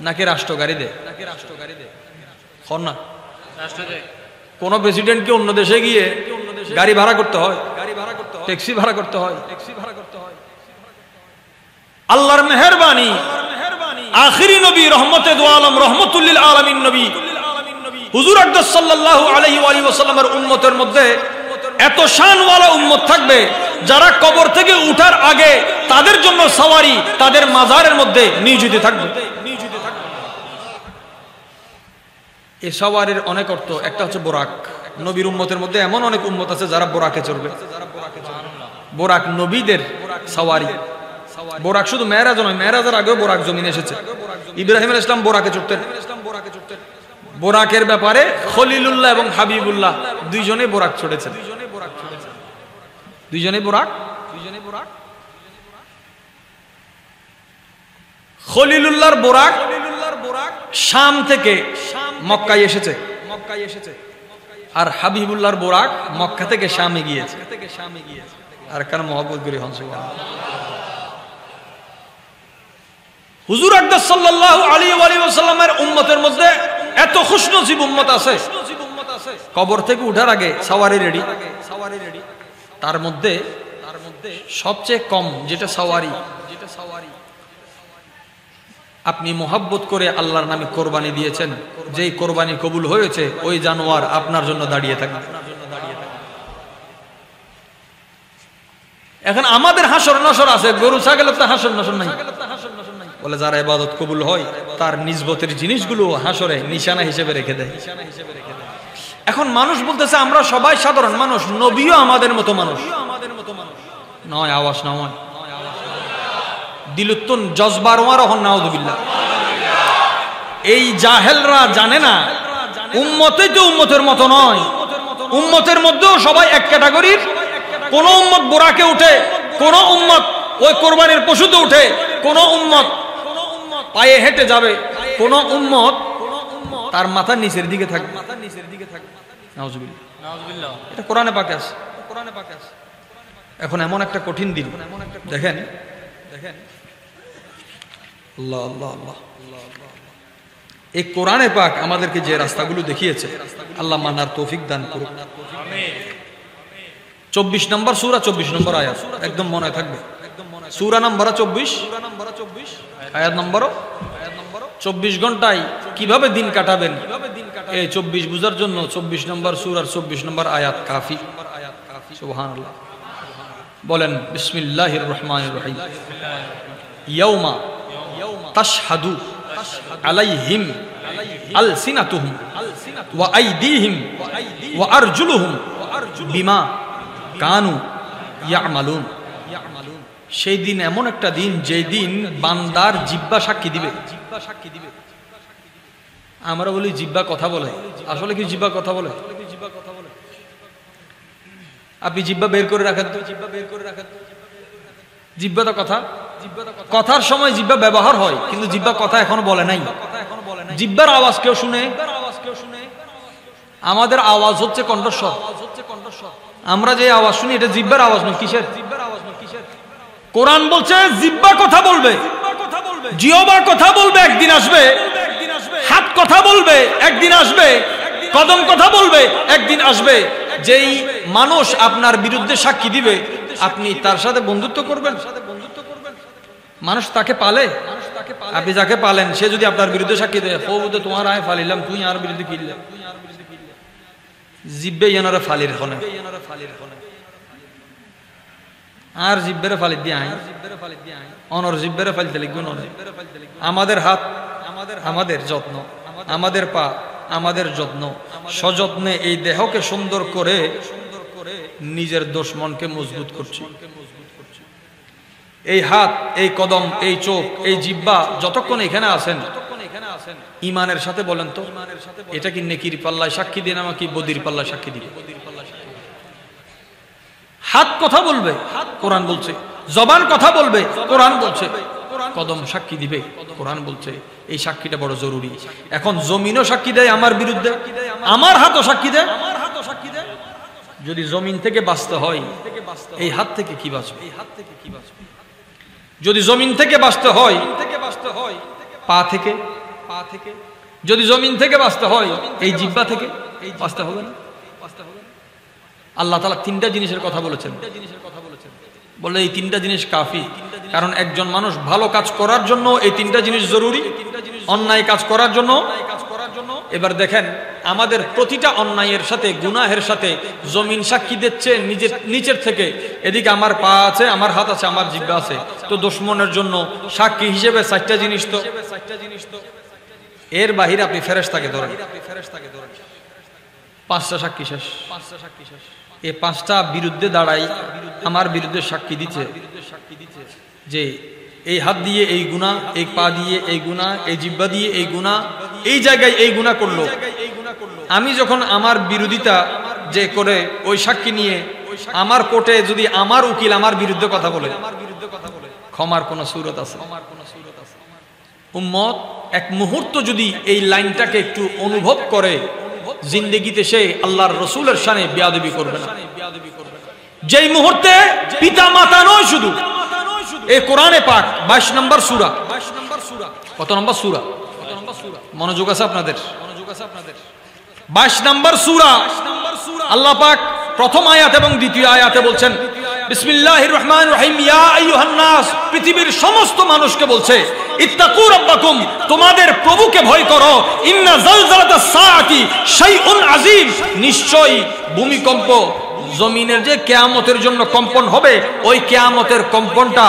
নাকি রাষ্ট্র গাড়ি দেয়? না, কোন প্রেসিডেন্ট কি অন্য দেশে গিয়ে গাড়ি ভাড়া করতে হয়? ট্যাক্সি ভাড়া করতে হয়? আল্লাহর মেহেরবানি, আখিরি নবী, রহমতে দু আলম, রহমতুল লিল আলামিন নবী হুজুর আকরাম সাল্লাল্লাহু আলাইহি ওয়া সাল্লামের উম্মতের মধ্যে এত শানওয়ালা উম্মত থাকবে যারা কবর থেকে উঠার আগে তাদের জন্য সওয়ারি তাদের মাজারের মধ্যে নিয়োজিত থাকবে। এই সওয়ারির অনেক অর্থ। একটা হচ্ছে বোরাক। নবীর উম্মতের মধ্যে এমন অনেক উম্মত আছে যারা বোরাকে চড়বে। বোরাক নবীদের সওয়ারি। বোরাক শুধু মেরাজ নয়, মেরাজের আগেও বোরাক জমিনে এসেছে। ইব্রাহিম আলাইহিস সালাম বোরাকে চড়তেন। বোরাকের ব্যাপারে খলিলুল্লাহ এবং হাবিবুল্লাহ দুইজনে বোরাক চড়েছেন। দুইজনে বোরাক। খলিলুল্লাহর বোরাক শাম থেকে মক্কায় এসেছে, আর হাবিবুল্লাহর বোরাক মক্কা থেকে শামে গিয়েছে। আর কারণ মহব্বত করি হন সুবহানাল্লাহ। হুজুর আকরাম সাল্লাল্লাহু আলাইহি ওয়া সাল্লামের উম্মতের মধ্যে এত খুশনসিব উম্মত আছে, কবর থেকে উঠার আগে সওয়ারি রেডি। তার মধ্যে সবচেয়ে কম যেটা সওয়ারি, আপনি মোহাব্বত করে আল্লাহর নামে কোরবানি দিয়েছেন, যেই কোরবানি কবুল হয়েছে ওই জানোয়ার আপনার জন্য দাঁড়িয়ে থাকবে। এখন আমাদের হাসর নসর আছে, গরু ছাগলের তো হাসর নসর নাই। বলে যারা ইবাদত কবুল হয় তার নিজবতের জিনিসগুলো হাসরে নিশানা হিসেবে রেখে দেয়। এখন মানুষ বলতেছে আমরা সবাই সাধারণ মানুষ, নবীও আমাদের মতো মানুষ নয়। আওয়াজ না হয় দিলুত্তন জজবার ওয়ারহন নাউযুবিল্লাহ। এই জাহেলরা জানে না উম্মতেই তো উম্মতের মতো নয়। উম্মতের মধ্যেও সবাই এক ক্যাটাগরির। কোন উম্মত বোরাকে উঠে, কোন উম্মত ওই কোরবানির পশুতে উঠে, কোন উম্মত পায়ে হেঁটে যাবে, কোন উম্মত তার মাথার নিচের দিকে থাকবে। নাউযুবিল্লাহ। এটা কোরআনে পাকে আছে। এখন এমন একটা কঠিন দিন দেখেন, আল্লাহ আল্লাহ আল্লাহ। এই কোরআনে পাক আমাদেরকে যে রাস্তাগুলো দেখিয়েছে, আল্লাহ মানার তৌফিক দান করুন। 24 নম্বর সূরা, 24 নম্বর আয়াত একদম মনে থাকবে। সূরা নম্বর 24, আয়াত নম্বর 24। ঘন্টায় কিভাবে দিন কাটাবেন এই 24 বুঝার জন্য 24 নম্বর সূরার 24 নম্বর আয়াত কাফি। সুবহানাল্লাহ। বলেন বিসমিল্লাহির রহমানির রহিম। ইয়াউমা তাশহাদু আলাইহিম আলসিনাতুহুম ওয়া আইদিহিম ওয়া আরজুলুহুম বিমা কানু ইয়ামালুন। সেই দিন এমন একটা দিন যেই দিন বান্দার জিহ্বা সাক্ষী দিবে। আমরা বলি জিহ্বা কথা বলে, আসলে কি জিহ্বা কথা বলে? আপনি জিহ্বা বের করে রাখেন, জিহ্বা তো কথা, কথার সময় জিহ্বা ব্যবহার হয়, কিন্তু জিহ্বা কথা এখনো বলে নাই। জিহ্বার আওয়াজ কেউ শুনে? আমাদের আওয়াজ হচ্ছে কণ্ঠস্বর। আমরা যে আওয়াজ শুনি এটা জিহ্বার আওয়াজ নয়। কিসের? কোরআন বলছে জিহ্বা কথা বলবে, জিহ্বা কথা বলবে, একদিন আসবে। হাত কথা বলবে, একদিন আসবে। কদম কথা বলবে, একদিন আসবে। যেই মানুষ আপনার বিরুদ্ধে সাক্ষী দিবে, আপনি তার সাথে বন্ধুত্ব করবেন? মানুষ তাকে পালে। আপনি যাকে পালেন সে যদি আপনার বিরুদ্ধে সাক্ষী দেয়, ও বুঝে তোমার আয় ফালিলাম, তুই আর বিরুদ্ধে কিনলে, জিব্বে ইয়ানারা ফালির হনে আর জিব্বেরে ফালি দিয়ে আই অনর জিব্বেরে ফালিতে লিখবেন। আমাদের হাত আমাদের যত্ন, আমাদের পা আমাদের যত্ন, সযত্নে এই দেহকে সুন্দর করে নিজের দুশমনকে মজবুত করছি। এই হাত, এই কদম, এই চোখ, এই জিহ্বা যতক্ষণ এখানে আছেন, ইমানের সাথে বলেন তো এটা কি নেকির পাল্লায় সাক্ষী দিন আমাকে বদির পাল্লায় সাক্ষী দিবে? হাত কথা বলবে, কোরআন বলছে। জবান কথা বলবে, কোরআন বলছে। কদম সাক্ষী দিবে, কোরআন বলছে। এই সাক্ষীটা বড় জরুরি। এখন জমিনও সাক্ষী দেয় আমার বিরুদ্ধে, আমার হাতও সাক্ষী দেয়। যদি জমিন থেকে বাঁচতে হয়, এই হাত থেকে কি বাঁচবে? যদি জমিন থেকে বাঁচতে হয়, পা থেকে। যদি জমিন থেকে বাঁচতে হয়, এই জিহ্বা থেকে বাঁচতে হবে না? আল্লাহ তাআলা তিনটা জিনিসের কথা বলেছেন। বলে এই তিনটা জিনিস কাফি। কারণ একজন মানুষ ভালো কাজ করার জন্য এই তিনটা জিনিস জরুরি, অন্যায় কাজ করার জন্য। এবার দেখেন, আমাদের প্রতিটা অন্যায়ের সাথে, গুনাহের সাথে জমিন সাক্ষী দিচ্ছে নিচের থেকে। এদিকে আমার পা আছে, আমার হাত আছে, আমার জিহ্বা আছে। তো দুশমনের জন্য সাক্ষী হিসেবে চারটা জিনিস। তো এর বাহিরে আপনি ফেরেশতাকে ধরেন, পাঁচটা সাক্ষী শেষ। এই পাঁচটা বিরুদ্ধে দাঁড়াই আমার বিরুদ্ধে সাক্ষী দিচ্ছে যে এই হাত দিয়ে এই গুনাহ, এই পা দিয়ে এই গুনাহ, এই জিহ্বা দিয়ে এই গুনাহ, এই জায়গায় এই গুনাহ করলো। আমি যখন আমার বিরোধিতা যে করে ওই সাক্ষী নিয়ে আমার কোর্টে যদি আমার উকিল আমার বিরুদ্ধে কথা বলে, ক্ষমার কোন সূরত আছে? উম্মত এক মুহূর্ত যদি এই লাইনটাকে একটু অনুভব করে, জিন্দেগিতে সে আল্লাহর রাসূলের শানে বেয়াদবি করবে না। যেই মুহূর্তে পিতা মাতা নয়, শুধু এই কোরআনে পাক 22 নম্বর সূরা। কত নম্বর সূরা? মনোযোগ আছে আপনাদের? 22 নম্বর সূরা। আল্লাহ পাক প্রথম আয়াত এবং দ্বিতীয় আয়াতে বলছেন, বিসমিল্লাহির রহমানির রহিম, ইয়া আইয়ুহান নাস, পৃথিবীর সমস্ত মানুষকে বলছে, ইত্তাকু রাব্বাকুম, তোমাদের প্রভুকে ভয় করো। ইন্না যালজালাতাস সাআতি শাইউন আযীম, নিশ্চয়ই ভূমিকম্প, জমিনের যে কিয়ামতের জন্য কম্পন হবে, ওই কিয়ামতের কম্পনটা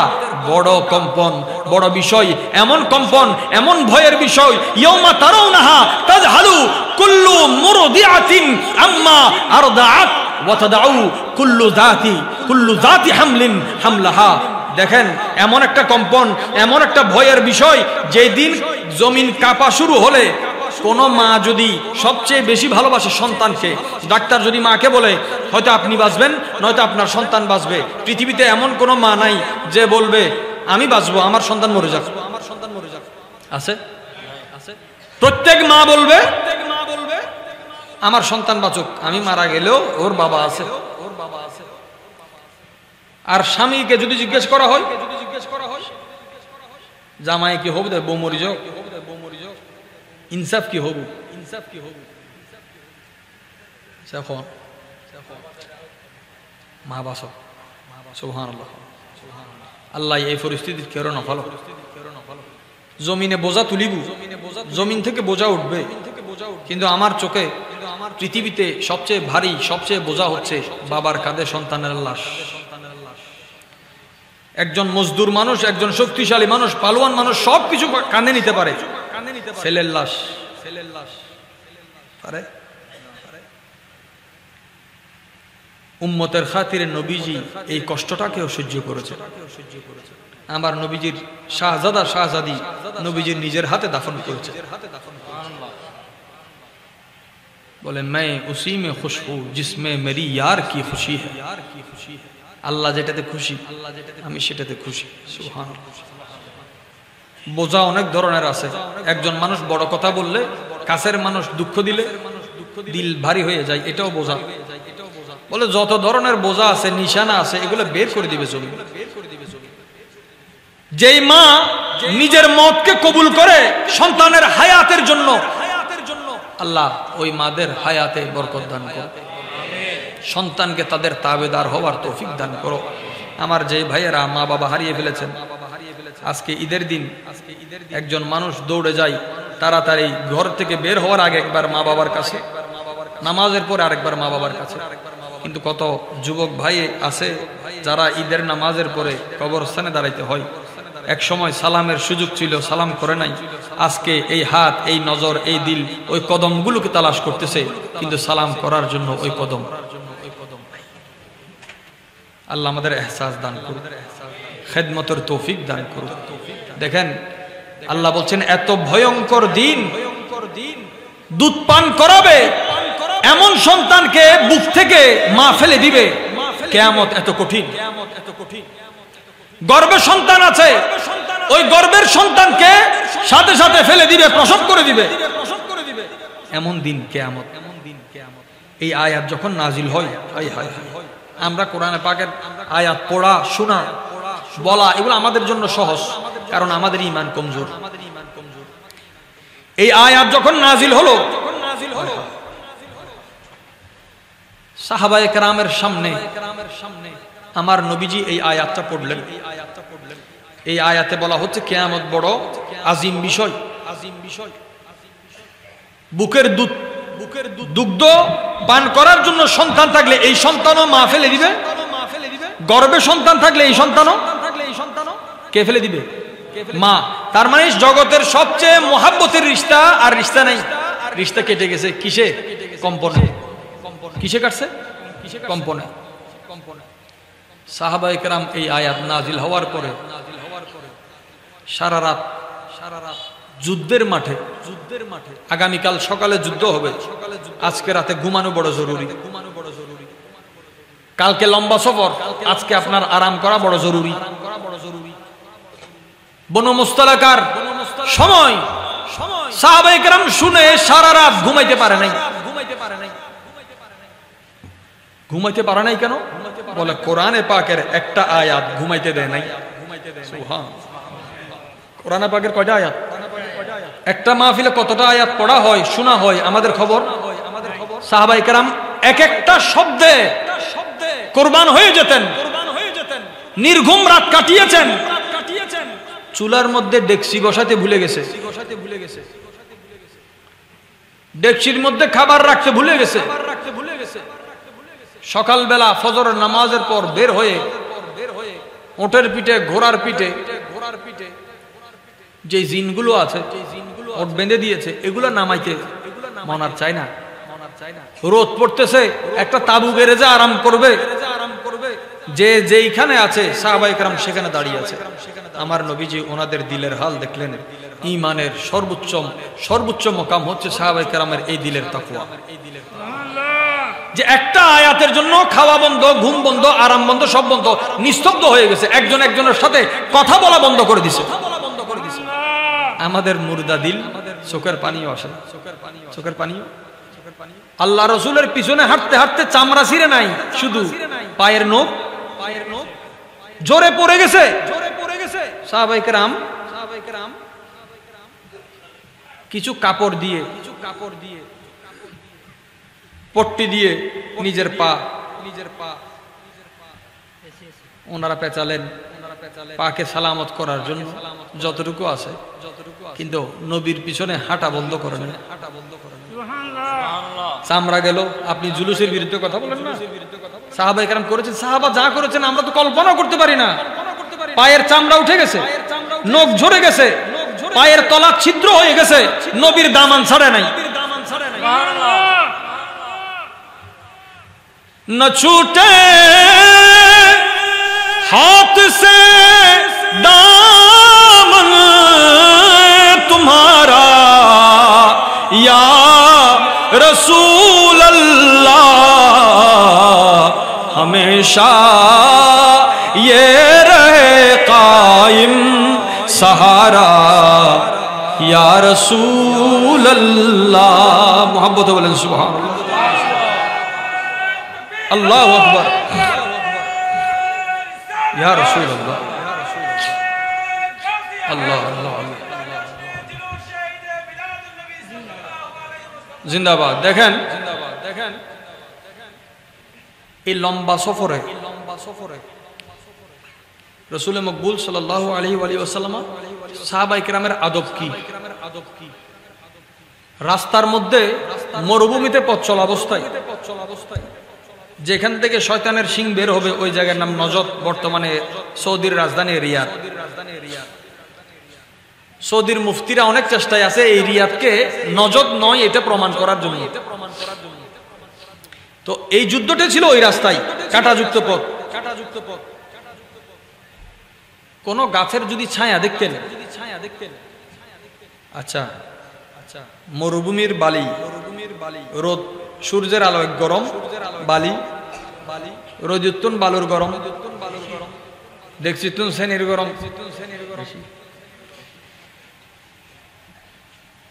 বড় কম্পন, বড় বিষয়। এমন কম্পন, এমন ভয়ের বিষয়। ইয়াউমা তারাউনাহা তাযহালু কুল্লু মুরদিআতিন আম্মা আরদাআত ওয়া তাদউ কুল্লু যাতি হামলিন হামলাহা। দেখেন, এমন একটা কম্পন, এমন একটা ভয়ের বিষয়, যেদিন জমিন কাঁপা শুরু হলে, কোন মা যদি সবচেয়ে বেশি ভালোবাসে সন্তানকে, ডাক্তার যদি মাকে বলে হয়তো আপনি বাঁচবেন, নয়তো আপনার সন্তান বাঁচবে, পৃথিবীতে এমন কোন মা নাই যে বলবে আমি বাঁচবো, আমার সন্তান মরে যাক। আছে? প্রত্যেক মা বলবে আমার সন্তান বাঁচুক, আমি মারা গেলেও ওর বাবা আছে। আর স্বামীকে যদি জিজ্ঞেস করা হয়, জামাই কি হোক, বউ মরি যাও, ইনসাফ কি হব, মা বাসো। সুবহানাল্লাহ। আল্লাহ এই পরিস্থিতির কেউ না ভালো। জমিনে বোঝা তুলিব, জমিন থেকে বোঝা উঠবে, কিন্তু আমার চোখে পৃথিবীতে সবচেয়ে ভারী, সবচেয়ে বোঝা হচ্ছে বাবার কাঁধে সন্তানের লাশ। একজন মজদুর মানুষ, একজন শক্তিশালী মানুষ, পালোয়ান মানুষ সবকিছু কাঁধে নিতে পারে, ছেলের লাশ পারে? উম্মতের খাতিরে নবীজি এই কষ্টটাকেও সহ্য করেছে। আমার নবীজির শাহজাদা শাহজাদি নবীজির নিজের হাতে দাফন করেছে। बोले मैं उसी में खुश हूँ जिसमें मेरी यार की खुशी है। আল্লাহ যেটাতে খুশি আমি সেটাতে খুশি। সুবহানাল্লাহ। বোঝা অনেক ধরনের আছে। একজন মানুষ বড় কথা বললে, কাছের মানুষ দুঃখ দিলে দিল ভারী হয়ে যায়, এটাও বোঝা। বলে যত ধরনের বোঝা আছে, নিশানা আছে, এগুলো বের করে দিবে জমি। যেই মা নিজের মতকে কবুল করে সন্তানের হায়াতের জন্য, আল্লাহ ওই মাদের হায়াতে বরকত দান করো, সন্তানকে তাদের তাবেদার হওয়ার তৌফিক দান করো। আমার যে ভাইয়েরা মা বাবা হারিয়ে ফেলেছেন, আজকে ঈদের দিন একজন মানুষ দৌড়ে যায় তাড়াতাড়ি ঘর থেকে বের হওয়ার আগে একবার মা বাবার কাছে, নামাজের পরে আরেকবার মা বাবার কাছে। কিন্তু কত যুবক ভাই আছে যারা ঈদের নামাজের পরে কবরস্থানে দাঁড়াইতে হয়। এক সময় সালামের সুযোগ ছিল, সালাম করে নাই। আজকে এই হাত, এই নজর, এই দিল ওই কদমগুলোকে তালাশ করতেছে, কিন্তু সালাম করার জন্য ওই কদম। আল্লাহ আমাদের এহসাস দান করুন, খেদমতের তৌফিক দান করুন। দেখেন আল্লাহ বলছেন এত ভয়ঙ্কর দিন, দুধ পান করাবে এমন সন্তানকে বুক থেকে মা ফেলে দিবে। কিয়ামত এত কঠিন। গর্ভে সন্তান আছে, ওই গর্ভের সন্তানকে সাথে সাথে ফেলে দিবে, প্রসব করে দিবে। এমন দিন কিয়ামত। এই আয়াত যখন নাজিল হয়, হায় হায়, আমরা কোরআনে পাকের আয়াত পড়া, শোনা, বলা এগুলো আমাদের জন্য সহজ, কারণ আমাদের ঈমান কমজোর। এই আয়াত যখন নাজিল হলো, সাহাবায়ে কেরামের সামনে আমার নবীজি এই আয়াতটা পড়লেন। এই আয়াতে বলা হচ্ছে কিয়ামত বড় আজিম বিষয়। বুকের দুগ্ধ পান করার জন্য সন্তান থাকলে এই সন্তানও মা ফেলে দিবে, গর্ভে সন্তান থাকলে এই সন্তানও কে ফেলে দিবে? মা। তার মানে জগতের সবচেয়ে মোহাব্বতের রিশতা আর রিশতা নাই, রিশতা কেটে গেছে। কিসে? কম্পনে। কিসে কাটছে? কম্পনে। সাহাবায়ে কেরাম এই আয়াত নাজিল হওয়ার পরে সারা রাত যুদ্ধের মাঠে, আগামীকাল সকালে যুদ্ধ হবে, আজকে রাতে ঘুমানো বড় জরুরি। কালকে লম্বা সফর, আজকে আপনার আরাম করা বড় জরুরি। বনু মুস্তালাকার সময় সাহাবায়ে কেরাম শুনে সারা রাত ঘুমাইতে পারে নাই। ঘুমাইতে পারে নাই কেন? বলে কোরআনে পাকের একটা আয়াত ঘুমাইতে দেয় নাই। কোরআনে পাকের কয়টা আয়াত? একটা মাহফিলে কতটা আয়াত পড়া হয়, শোনা হয়, আমাদের খবর। সাহাবায়ে কেরাম এক একটা শব্দে কুরবান হয়ে যেতেন, নির্ঘুম রাত কাটিয়েছেন। চুলার মধ্যে ডেকচি বসাতে ভুলে গেছে, ডেকচির মধ্যে খাবার রাখতে ভুলে গেছে। সকালবেলা ফজরের নামাজের পর বের হয়ে ওটের পিঠে, ঘোড়ার পিঠে যে জিনগুলো আছে ওট বেঁধে দিয়েছে, এগুলো নামাইতে মন আর চায় না। রোদ পড়তেছে, একটা তাবু বেড়ে যা আরাম করবে, যে যেইখানে আছে সাহাবায়ে কেরাম সেখানে দাঁড়িয়ে আছে। আমার নবীজি ওনাদের দিলের হাল দেখলেন। ঈমানের সর্বোচ্চ মকাম হচ্ছে সাহাবায়ে কেরামের এই দিলের তাকওয়া। যে একটা আয়াতের জন্য খাওয়া বন্ধ, ঘুম বন্ধ, আরাম বন্ধ, সব বন্ধ, নিস্তব্ধ হয়ে গেছে। একজন একজনের সাথে কথা বলা বন্ধ করে দিছে। আমাদের মুর্দা দিল, চোখের পানিও আসে না, চোখের পানিও। আল্লাহ রসুলের পিছনে হাঁটতে হাঁটতে চামড়া ছিঁড়ে নাই, শুধু পায়ের নখ জোরে পড়ে গেছে। সাহাবায়ে কেরাম কিছু কাপড় দিয়ে, পট্টি দিয়ে নিজের পা ওনারা পেঁচালেন, পাকে সালামত করার জন্য যতটুকু আছে। কিন্তু নবীর পিছনে হাঁটা বন্ধ করেন, চামড়া গেল। আপনি জুলুসের বিরুদ্ধে কথা বলেন না? সাহাবায়ে কেরাম করেছেন, সাহাবা যা করেছেন আমরা তো কল্পনা করতে পারি না। পায়ের চামড়া উঠে গেছে, নখ ঝরে গেছে, পায়ের তলা ছিদ্র হয়ে গেছে, নবীর দামান ছাড়ে নাই। न छूटे हाथ से दामन तुम्हारा या रसूल हमेशा ये रहे कायम सहारा या रसूल अल्लाह। मोहब्बत बोलें सुभान अल्लाह, अल्लाहु अकबर, या रसूल अल्लाह, अल्लाह अल्लाह जिंदाबाद। देखें এই লম্বা সফরে রসুল মকবুল সাল্লাল্লাহু আলাইহি ওয়াসাল্লাম সাহাবায়ে কেরামের আদব কি? রাস্তার মধ্যে মরুভূমিতে পথ চলা অবস্থায় যেখান থেকে শয়তানের শিং বের হবে ওই জায়গার নাম নজদ, বর্তমানে সৌদির রাজধানী রিয়াদ। সৌদির মুফতিরা অনেক চেষ্টায় আছে এই রিয়াদকে নজদ নয় এটা প্রমাণ করার জন্য। তো এই যুদ্ধটা ছিল ওই রাস্তায়, কাঁটাযুক্ত পথ। কোন গাছের যদি ছায়া দেখতেন, আচ্ছা মরুভূমির বালি, রোদ, সূর্যের আলো গরম, বালি রোদুত্তন বালুর গরম, দেখছিতুন শ্রেণীর গরম।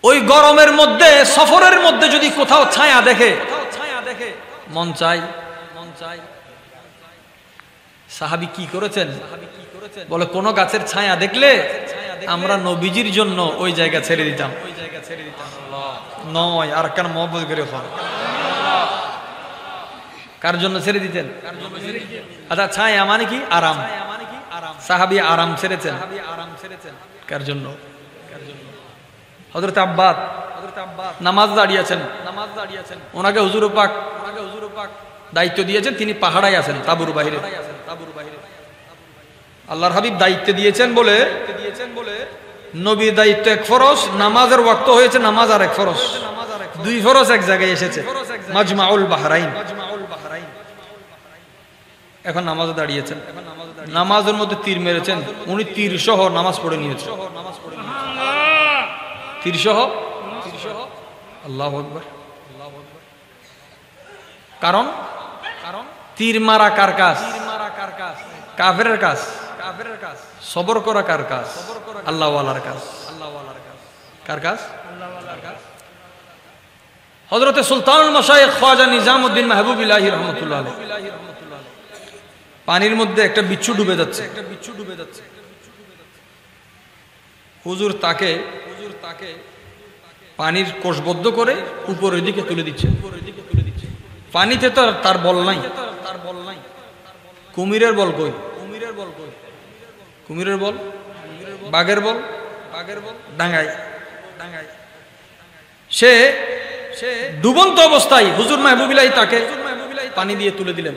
ওই গরমের মধ্যে সফরের মধ্যে যদি কোথাও ছায়া দেখে মন চাই। সাহাবী কি করেছেন? বলে কোন গাছের ছায়া দেখলে আমরা নবীজির জন্য ওই জায়গা ছেড়ে দিতাম। নয় আর কেন মহব্বত করে কার জন্য ছেড়ে দিতেন? আচ্ছা ছায়া মানে কি? আরাম। সাহাবী আরাম ছেড়েছেন কার জন্য? হযরত আব্বাস নামাজ দাঁড়িয়েছেন, ওনাকে হুজুর পাক দায়িত্ব দিয়েছেন, তিনি পাহাড়ায় আছেন তাবুর বাহিরে। আল্লাহর হাবিব দায়িত্ব দিয়েছেন বলে নবীর দায়িত্ব এক ফরজ, নামাজের ওয়াক্ত হয়েছে নামাজ আর এক ফরজ, দুই ফরজ এক জায়গায় এসেছে, মাজমাউল বাহরাইন। এখন নামাজে দাঁড়িয়েছেন, নামাজের মধ্যে তীর মেরেছেন, উনি তীর সহ নামাজ পড়ে নিয়েছেন। তীর সহ, আল্লাহু আকবার। কারণ তীর মারা কার কাজ? কাফেরের কাজ। সবর করা কার কাজ? আল্লাহ ওয়ালার কাজ। কার কাজ? হযরতে সুলতানুল মাশায়েখ খাজা নিজামউদ্দিন মাহবুবিল্লাহি রাহমাতুল্লাহ আলাইহি পানির মধ্যে একটা বিচ্ছু ডুবে যাচ্ছে। হুজুর তাকে পানির কোষবদ্ধ করে উপরের দিকে তুলে দিচ্ছে। পানিতে তো তার বল নাই, কুমিরের বল কই? কুমিরের বল, বাঘের বল, ডাঙ্গায়। সে ডুবন্ত অবস্থায় হুজুর মাহবুবিল্লাহি তাকে পানি দিয়ে তুলে দিলেন।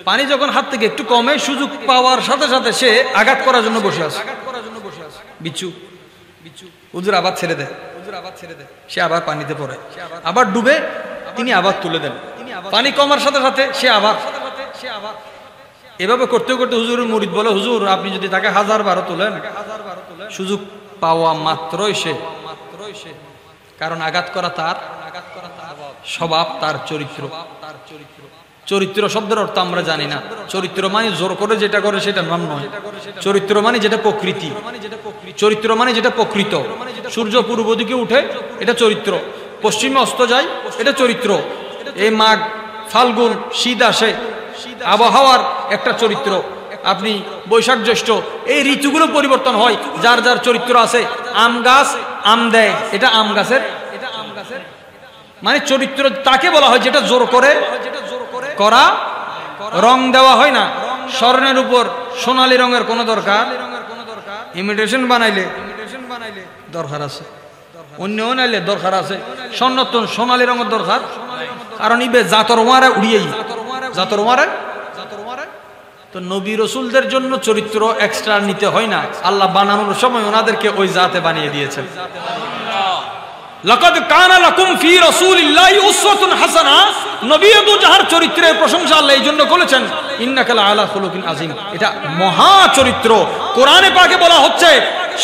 পানি যখন হাত থেকে একটু কমে, সুযোগ পাওয়ার সাথে সাথে সে আঘাত করার জন্য বসে আছে। বিচ্ছু হুজুর আবার ছেড়ে দেয়, সে আবার পানিতে পড়ে, আবার ডুবে, তিনি আবার তুলে দেন। পানি কমার সাথে সাথে সে আবার। এভাবে করতে করতে হুজুরের মুরিদ বলে, হুজুর আপনি যদি তাকে 1000 বার তোলেন, সুযোগ পাওয়া মাত্রই সে, কারণ আঘাত করা তার স্বভাব, তার চরিত্র। চরিত্র শব্দের অর্থ আমরা জানি না। চরিত্র মানে জোর করে যেটা করে সেটা নাম নয়। চরিত্র মানে যেটা প্রকৃতি, চরিত্র মানে যেটা প্রকৃত। সূর্য পূর্ব দিকে উঠে, এটা চরিত্র। পশ্চিমে অস্ত যায়, এটা চরিত্র। এই মাঘ ফাল্গুন শীত আসে, আবহাওয়ার একটা চরিত্র। আপনি বৈশাখ জ্যৈষ্ঠ, এই ঋতুগুলো পরিবর্তন হয়, যার যার চরিত্র আছে। আম গাছ আম দেয়, এটা আম গাছের মানে চরিত্র। তাকে বলা হয় যেটা জোর করে করা, রং দেওয়া হয় না। স্বর্ণের উপর সোনালী রঙের কোনো দরকার, ইমিটেশন বানাইলে দরকার আছে, অন্য নাইলে দরকার আছে। স্বর্ণতন সোনালী রঙের দরকার, কারণ ইবে জাতর মারে উড়িয়েই, জাতর মারে। তো নবী রসুলদের জন্য চরিত্র এক্সট্রা নিতে হয় না, আল্লাহ বানানোর সময় ওনাদেরকে ওই জাতে বানিয়ে দিয়েছেন। লাকাদ কানা লাকুম ফি রাসূলিল্লাহি উসওয়াতুন হাসানা। নবী দু জাহার চরিত্রের প্রশংসা আল্লাহ এই জন্য করেছেন, ইন্নাকা লাআলা খুলুকিন আযীম। এটা মহা চরিত্র। কোরআনে পাকে বলা হচ্ছে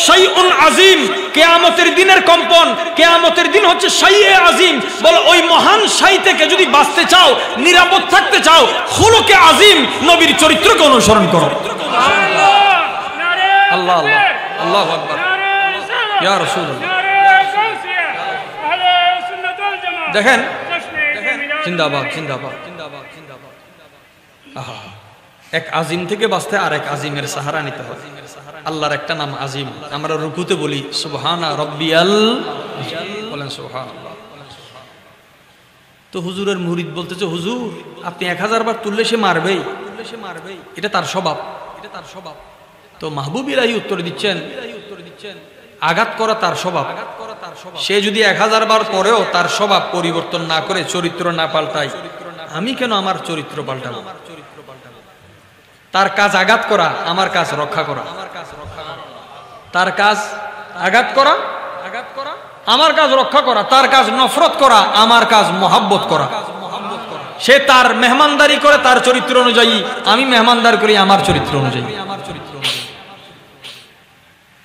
শাইউন আযীম, কিয়ামতের দিনের কম্পন, কিয়ামতের দিন হচ্ছে শাইয়ে আযীম। বলে ওই মহান শাই থেকে যদি বাঁচতে চাও, নিরাপদ থাকতে চাও, খুলুকে আযীম, নবীর চরিত্রকে অনুসরণ করো। আল্লাহ আল্লাহ, আল্লাহু আকবার, ইয়া রাসূলুল্লাহ। দেখেন জিন্দাবাদ, জিন্দাবাদ, জিন্দাবাদ, জিন্দাবাদ। আহা, এক আজিম থেকে বাঁচতে আর এক আজিমের সাহারা নিতে হয়। আল্লাহর একটা নাম আজিম। আমরা রুকুতে বলি সুবহানা রাব্বিয়াল, বলেন সুবহানাল্লাহ। তো হুজুরের মুরিদ বলতেছে, হুজুর আপনি 1000 বার তুললে সে মারবেই, এটা তার স্বভাব, এটা তার স্বভাব। তো মাহবুব ইলাহি উত্তর দিচ্ছেন, আঘাত করা তার স্বভাব। সে যদি 1000 বার পরেও তার স্বভাব পরিবর্তন না করে, চরিত্র না পাল্টায়, আমি কেন আমার চরিত্র পাল্টাবো? তার কাজ আঘাত করা, আমার কাজ রক্ষা করা। তার কাজ আঘাত করা, আমার কাজ রক্ষা করা। তার কাজ নফরত করা, আমার কাজ মহাব্বত করা। সে তার মেহমানদারি করে তার চরিত্র অনুযায়ী, আমি মেহমানদারি করি আমার চরিত্র অনুযায়ী।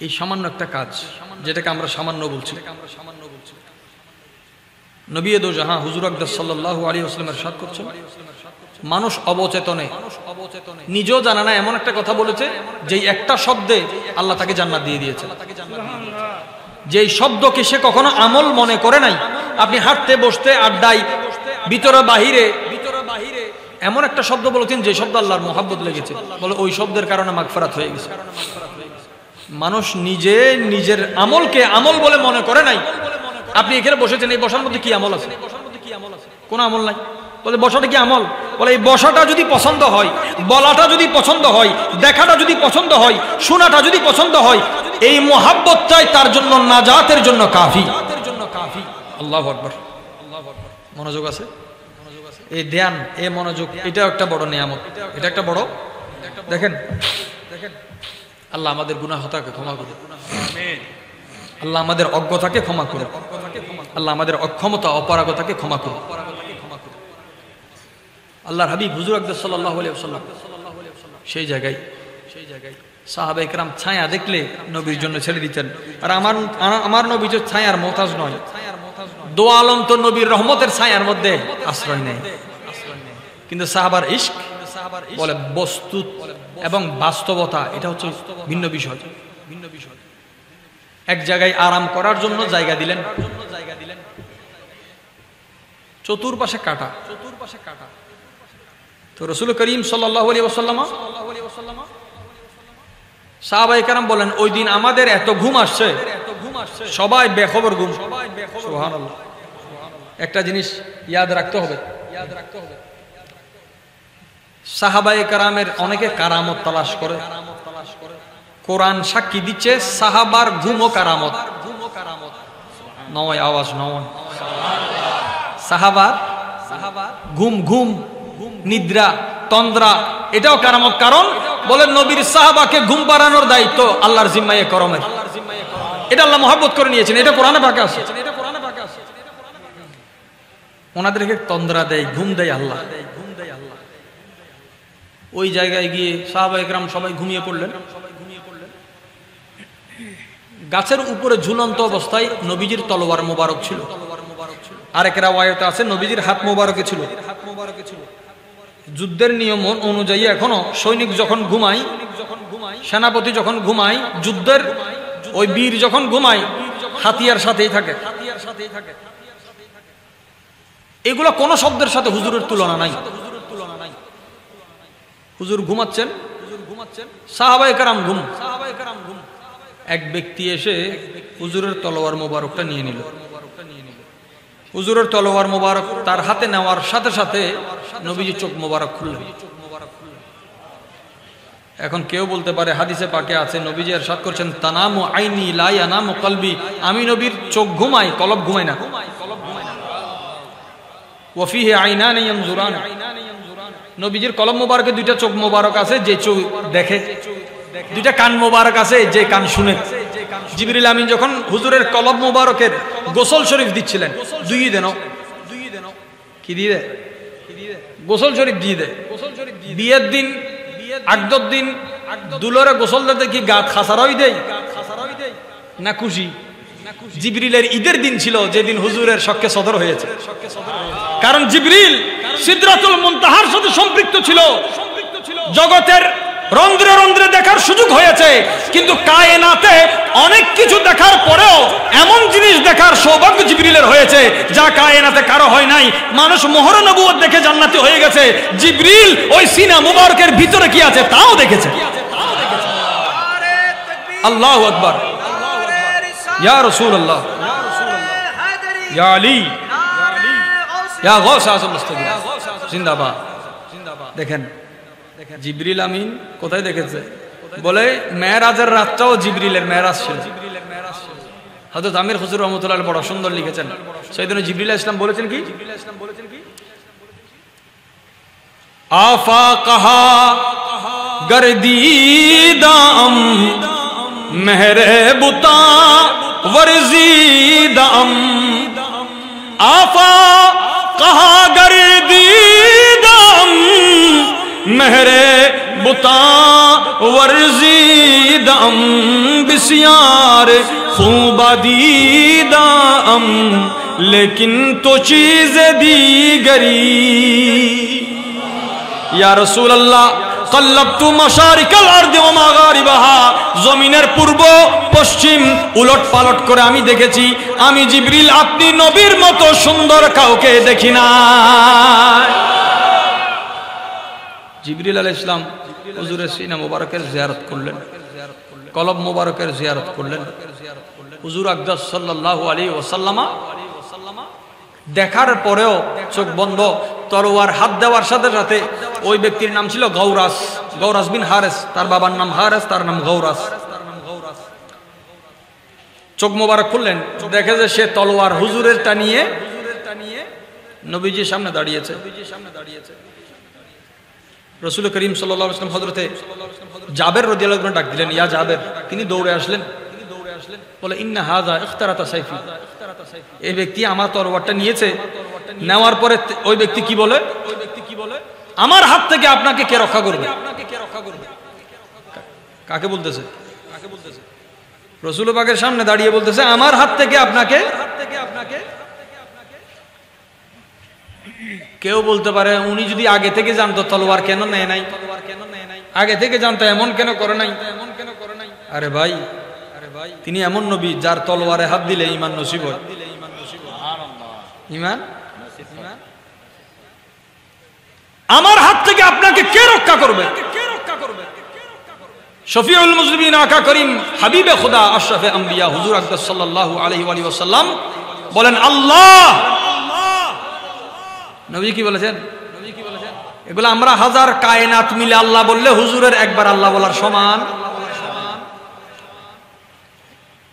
এই সামান্য একটা কাজ, যেটাকে আমরা সামান্য বলছি। নবী দো জাহান হুজুর আকরাম সাল্লাল্লাহু আলাইহি ওয়াসাল্লামের সাথ করছেন, মানুষ অবচেতনে, নিজেও জানে না এমন একটা কথা বলেছে, যেই একটা শব্দে আল্লাহ তাকে জান্নাত দিয়ে দিয়েছে। যেই শব্দকে সে কখনো আমল মনে করে নাই। আপনি হাঁটতে বসতে আড্ডায় ভিতরে বাহিরে এমন একটা শব্দ বলেছেন যে শব্দ আল্লাহর মহব্বত লেগেছে, বলে ওই শব্দের কারণে মাগফিরাত হয়ে গেছে। মানুষ নিজে নিজের আমলকে আমল বলে মনে করে নাই। আপনি এখানে বসেছেন, এই বসার মধ্যে কি আমল আছে? কোনো আমল নাই। বলে বসাটা কি আমল? বলে এই বসাটা যদি পছন্দ হয়, বলাটা যদি পছন্দ হয়, দেখাটা যদি পছন্দ হয়, শোনাটা যদি পছন্দ হয়, এই মুহাব্বতটাই তার জন্য নাজাতের জন্য কাফি। আল্লাহু আকবার। মনোযোগ আছে? এই ধ্যান, এই মনোযোগ, এটা একটা বড় নিয়ামত, এটা একটা বড়। দেখেন আল্লাহ আমাদের গুনাহ হতাকে ক্ষমা করুন, আল্লাহ আমাদের অজ্ঞতাকে ক্ষমা করুন, আল্লাহ আমাদের অক্ষমতা অপারগতাকে ক্ষমা করুন। আল্লাহর হাবিব হুজুর আকরাম সাল্লাল্লাহু আলাইহি ওয়াসাল্লাম সেই জায়গায় সাহাবায়ে কেরাম ছায়া দেখলে নবীর জন্য ছেড়ে দিতেন। আর আমার নবী যে ছায়ার মোহতাজ নয়, দো আলম তো নবীর রহমতের ছায়ার মধ্যে আশ্রয় নেয়। কিন্তু সাহাবার ইশক, বলে বস্তু এবং বাস্তবতা, এটা হচ্ছে ভিন্ন বিষয়। এক জায়গায় আরাম করার জন্য জায়গা দিলেন, চতুর্পাশে কাটা। তো রাসূল করিম সাল্লাল্লাহু আলাইহি ওয়াসাল্লাম সাহাবায়ে কেরাম বলেন, ওই দিন আমাদের এত ঘুম আসছে, সবাই বেখবর ঘুম। সুবহানাল্লাহ। একটা জিনিস ইয়াদ রাখতে হবে, সাহাবায়ে কেরামের অনেকে কারামত তালাশ করে। কোরআন সাক্ষী দিচ্ছে সাহাবার ঘুমও কারামত নয়। আওয়াজ নয়। সাহাবার ঘুম, নিদ্রা, তন্দ্রা, এটাও কারামত। কারণ বলেন নবীর সাহাবাকে ঘুম পাড়ানোর দায়িত্ব আল্লাহর জিম্মায়ে করমের। এটা আল্লাহ মহব্বত করে নিয়েছেন, এটা কোরআনে পাকে আছে। ওনাদেরকে তন্দ্রা দেয়, ঘুম দেয় আল্লাহ। ওই জায়গায় গিয়ে সাহাবায়ে কেরাম সবাই ঘুমিয়ে পড়লেন। গাছের উপরে ঝুলন্ত অবস্থায় নবীজির তলোয়ার মোবারক ছিল। আরেক রাওয়ায়াতে আছে নবীজির হাত মোবারকে ছিল। যুদ্ধের নিয়ম অনুযায়ী এখনো সৈনিক যখন ঘুমায়, সেনাপতি যখন ঘুমায়, যুদ্ধের ওই বীর যখন ঘুমায়, হাতিয়ার সাথেই থাকে। এগুলো কোন শব্দের সাথে হুজুরের তুলনা নাই। হুজুর ঘুমাচ্ছেন, সাহাবায়ে কেরাম ঘুম। এক ব্যক্তি এসে হুজুরের তলোয়ার মোবারকটা নিয়ে নিল। হুজুরের তলোয়ার মোবারক তার হাতে নেওয়ার সাথে সাথে নবীজি চোখ মোবারক খুললেন। এখন কেউ বলতে পারে হাদিসে পাকে আছে, নবীজি ইরশাদ করছেন, তানামু আইনি লা ইয়ানামু কলবি, আমি নবীর চোখ ঘুমাই, কলব ঘুমায় না। ওয়া ফিহি আইনানি ইয়ানজুরান, নবীজির কলব মোবারকে দুইটা চোখ মোবারক আছে, যে চোখ দেখে। দুইটা কান মোবারক আছে, যে কান শুনে। জিবরিল আমিন যখন হুজুরের কলব মোবারকের গোসল শরীফ দিচ্ছিলেন, দুই দেন কি দিয়ে দেয়? গোসল শরীফ দিয়ে দেয়। বিয়ের দিন, আগদর দিন দুলরে গোসল দিতে কি গাত খাসারাই দেয়? না খুশি? জিবরিলের ঈদের দিন ছিল, যেদিন হুজুরের শক্কে সদর হয়েছে। কারণ জিবরিল সিদরাতুল মুনতাহার সাথে সম্পৃক্ত ছিল, জগতের রন্ধ্রে রন্ধ্রে দেখার সুযোগ হয়েছে। কিন্তু কায়নাতে অনেক কিছু দেখার পরেও এমন জিনিস দেখার সৌভাগ্য জিবরিলের হয়েছে যা কায়নাতে কারো হয় নাই। মানুষ মোহর নবুয়ত দেখে জান্নাতি হয়ে গেছে, জিবরিল ওই সিনা মুবারকের ভিতরে কি আছে তাও দেখেছে। আল্লাহু আকবার, ইয়া রাসূলুল্লাহ, ইয়া আলী, ইয়া গাউস আযম মুস্তাফিজ জিন্দাবাদ। দেখেন জিবরিল আমিন কোথায় দেখেছে? বলে মেরাজের রাতটাও জিবরিলের মেরাজ ছিল। হযরত আমির হুজুর রহমাতুল্লাহ বড় সুন্দর লিখেছেন, সাইয়েদনা জিবরিল আলাইহিস সালাম বলেছেন কি, আফাকাহা গরদিদাম মেহরে বুতা ওয়ারজিদাম, আফাকাহা গরদিদাম মেহরে बुता वर्जीदम बिस्यार खूबादीदाम लेकिन तो चीज़ दीगरी या रसूल अल्लाह कल्लबतु मशारिकल अर्द व मागारिबाहा, জমিনের পূর্ব পশ্চিম উলট পালট করে আমি দেখেছি। আমি জিবরিল আপনি নবীর মতো সুন্দর কাউকে দেখি না। জিবরিল আলাইহিস সালাম হুজুরের সিনা মুবারকের জিয়ারত করলেন, কলব মুবারকের জিয়ারত করলেন। হুজুর আকদাস সাল্লাল্লাহু আলাইহি ওয়াসাল্লাম দেখার পরেও চোখ বন্ধ, তরোয়ার হাত দেওয়ার সাথে সাথে ওই ব্যক্তির নাম ছিল গৌরাস, গৌরাস বিন হারেস, তার বাবার নাম হারেস, তার নাম গৌরাস। চোখ মুবারক খুললেন, দেখে যে সে তলোয়ার হুজুরের টানিয়ে নবীজির সামনে দাঁড়িয়েছে। রাসূল করিম সাল্লাল্লাহু আলাইহি ওয়াসাল্লাম হযরতে জাবের রাদিয়াল্লাহু আনহু ডাক দিলেন, ইয়া জাবের। তিনি দৌড়ে আসলেন, বলে ইন্না হাযা ইখতারাতা সাইফি, এই ব্যক্তি আমার তরবারটা নিয়েছে। নেওয়ার পরে ওই ব্যক্তি কি বলে, আমার হাত থেকে আপনাকে কে রক্ষা করবে? কাকে বলতেছে? রাসূল পাকের সামনে দাঁড়িয়ে বলতেছে আমার হাত থেকে আপনাকে। কেউ বলতে পারে উনি যদি আগে থেকে জানতো তলোয়ার কেন নেয় নাই, আগে থেকে জানতো এমন কেন করে নাই। আরে ভাই, তিনি এমন নবী যার তলোয়ারে হাত দিলে ঈমান নসিব হয়। ঈমান, আমার হাত থেকে আপনাকে কে রক্ষা করবে? শফিউল মুজনিবিন আকা করিম হাবিবে খুদা আশরাফে আম্বিয়া হুজুর আকদাস সাল্লাল্লাহু আলাইহি ওয়াসাল্লাম বলেন আল্লাহ। নবী কি বলেছেন? এগুলো আমরা হাজার কায়নাত মিলে আল্লাহ বললে হুজুরের একবার আল্লাহ বলার সমান।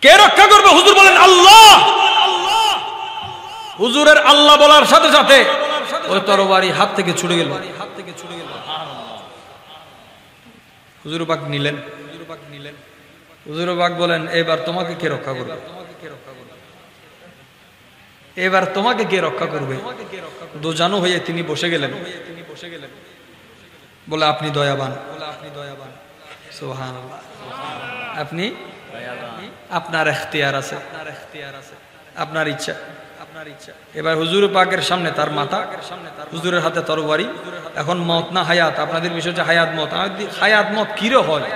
কে রক্ষা করবে? হুজুর বলেন আল্লাহ। হুজুরের আল্লাহ বলার সাথে সাথে ওই তরবারি হাত থেকে ছুটে গেল। হুজুর পাক নিলেন। হুজুর পাক বলেন এবার তোমাকে কে রক্ষা করবে? এবার তোমাকে কে রক্ষা করবে? দোজানো হয়ে তিনি বসে গেলেন। বলে আপনি দয়াবান। সুবহানাল্লাহ, আপনি, আপনার ইখতিয়ার আছে, আপনার ইচ্ছা। এবার হুজুর পাকের সামনে তার মাথা, হুজুরের হাতে তরবারি। এখন মত না হায়াত, আপনাদের বিষয় হচ্ছে হায়াত মত। হায়াত মত কিরে হয়?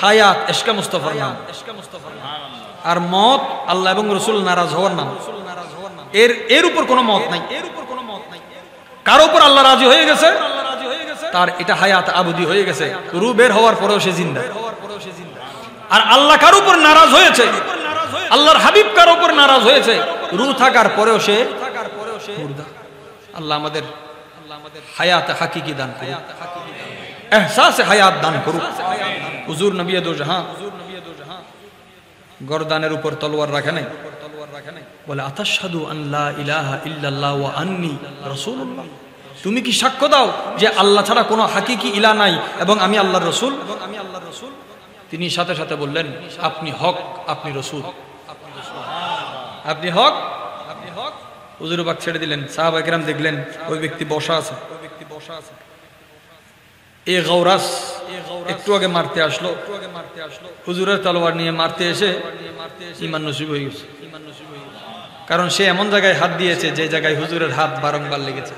হায়াত ইশকে মুস্তাফার নাম, আর মত আল্লাহ এবং রাসূল নারাজ হওয়ার নাম। এর উপর কোনো মত নাই। কারো উপর আল্লাহ রাজি হয়ে গেছে, তার এটা হায়াত আবদি হয়ে গেছে, রূহ বের হওয়ার পরেও সে জিন্দা। আর আল্লাহ কারো উপর নারাজ হয়েছে, আল্লাহর হাবিব কারো উপর নারাজ হয়েছে, রূহ থাকার পরেও সে মুর্দা। আল্লাহ আমাদের হায়াত হাকিকি দান করুক, এহসাস হায়াত দান করুক। হুজুর নবী দো জাহান গরদানের উপর তলোয়ার রাখে নাই, বলে আতাশহাদু আন লা ইলাহা ইল্লাল্লাহ ওয়া আন্নী রাসূলুল্লাহ। তুমি কি সাক্ষ্য দাও যে আল্লাহ ছাড়া কোনো হাকিকি ইলাহ নাই এবং আমি আল্লাহর রাসূল? তিনি সাথে সাথে বললেন আপনি হক, আপনি রাসূল, আপনি হক, আপনি হক। হুজুর পাক ছেড়ে দিলেন। সাহাবা কিরাম দেখলেন ওই ব্যক্তি বসা আছে। এই গৌরাস একটু আগে মারতে আসলো, হুজুরের তলোয়ার নিয়ে মারতে এসে ঈমান নসিব হয়ে গেছে। কারণ সে এমন জায়গায় হাত দিয়েছে যে জায়গায় হুজুরের হাত বারংবার লেগেছে।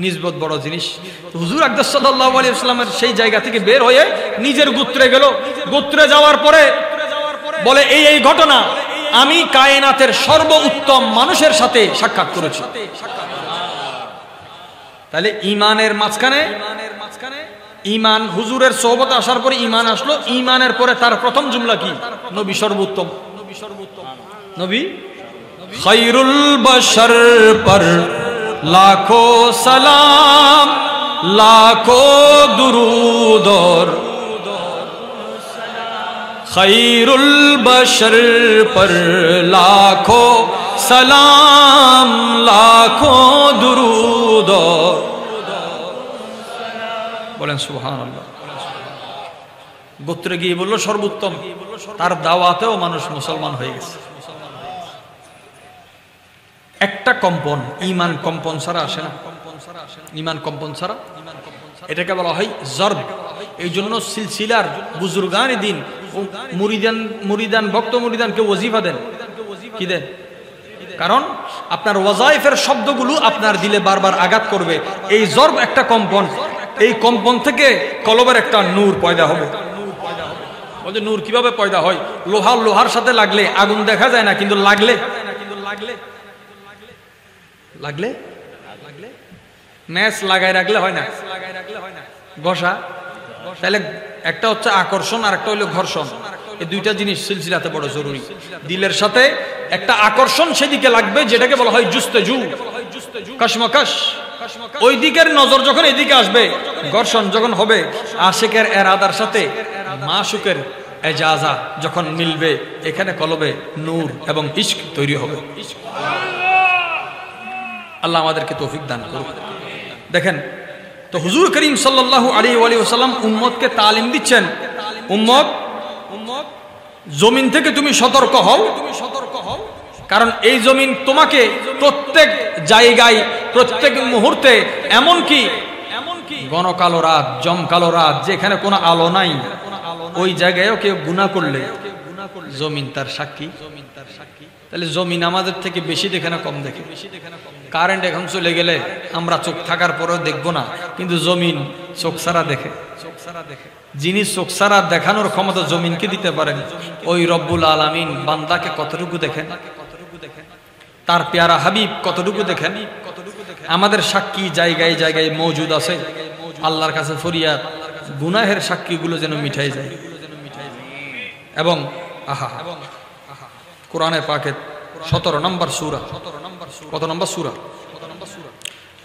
নিসবত বড় জিনিস। হুজুর আকরাম সাল্লাল্লাহু আলাইহি ওয়াসাল্লামের সেই জায়গা থেকে বের হয়ে নিজের গোত্রে গেল। গোত্রে যাওয়ার পরে বলে এই ঘটনা, আমি কায়নাতের সর্বোত্তম মানুষের সাথে সাক্ষাৎ করেছি। তাহলে ঈমানের মাঝখানে ঈমান, হুজুরের সোহবতে আসার পরে ঈমান আসলো। ঈমানের পরে তার প্রথম জুমলা কি? নবী সর্বোত্তম। নবী খায়রুল বশর পর লাখো সালাম, লাখো দুরুদ। খায়রুল বশর পর লাখো সালাম, লাখো দুরুদ। বলেন সুবহানাল্লাহ। গোত্রে গিয়ে বললো সর্বোত্তম। তার দাওয়াতেও মানুষ মুসলমান হয়ে গেছে। একটা কম্পন, ঈমান কম্পন ছাড়া আসে না। ঈমান কম্পন ছাড়া, এটাকে বলা হয় জর্ব। এই জন্য সিলসিলার বুজুর্গানে দিন মুরিদান ভক্ত মুরিদানকে ওয়াজিফা দেন। কি দেন? কারণ আপনার ওয়াজাইফের শব্দগুলো আপনার দিলে বারবার আঘাত করবে। এই জর্ব একটা কম্পন, এই কম্পন থেকে কলবের একটা নূর পয়দা হবে। বলছে নূর কিভাবে পয়দা হয়? লোহার সাথে লাগলে আগুন দেখা যায় না, কিন্তু লাগলে ম্যাচ লাগাই রাখলে হয় না, ঘষা। তাহলে একটা হচ্ছে আকর্ষণ আর একটা হইলো ঘর্ষণ। এই দুইটা জিনিস সিলসিলাতে বড় জরুরি। দিলের সাথে একটা আকর্ষণ সেদিকে লাগবে যেটাকে বলা হয় জুস্তেজু, কশমকশ। ওই দিকের নজর যখন এদিকে আসবে, ঘর্ষণ যখন হবে, আশিকের এরাদার সাথে মাশুকের এজাজা যখন মিলবে, এখানে কলবে নূর এবং ইশক তৈরি হবে। আল্লাহ আমাদেরকে তৌফিক দান করুন। দেখেন তো হুজুর করিম সাল্লাল্লাহু আলাইহি ওয়াসাল্লাম উম্মতকে তালিম দিচ্ছেন, উম্মত জমিন থেকে তুমি সতর্ক হও। কারণ এই জমিন তোমাকে প্রত্যেক জায়গায় প্রত্যেক মুহূর্তে, এমনকি ঘন-কালো রাত, জমকালো রাত, যেখানে কোনো আলো নাই, ওই জায়গায়ও কেউ গুনাহ করলে জমিন তার সাক্ষী। তাহলে জমিন আমাদের থেকে বেশি দেখে না কম দেখে? কারেন্ট এখন চলে গেলে আমরা চোখ থাকার পরেও দেখবো না, কিন্তু জমিন চোখ ছাড়া দেখে। যিনি চোখ ছাড়া দেখানোর ক্ষমতা জমিনকে দিতে পারেন, ওই রব্বুল আলামিন বান্দাকে কতটুকু দেখেন, তার পেয়ারা হাবিব কতটুকু দেখেন। আমাদের সাক্ষী জায়গায় জায়গায় মওজুদ আছে। আল্লাহর কাছে ফরিয়াদ, গুনাহের সাক্ষীগুলো যেন মিটাই যায়। এবং কোরআনে পাকের 17 নম্বর সূরা, কত নম্বর সূরা?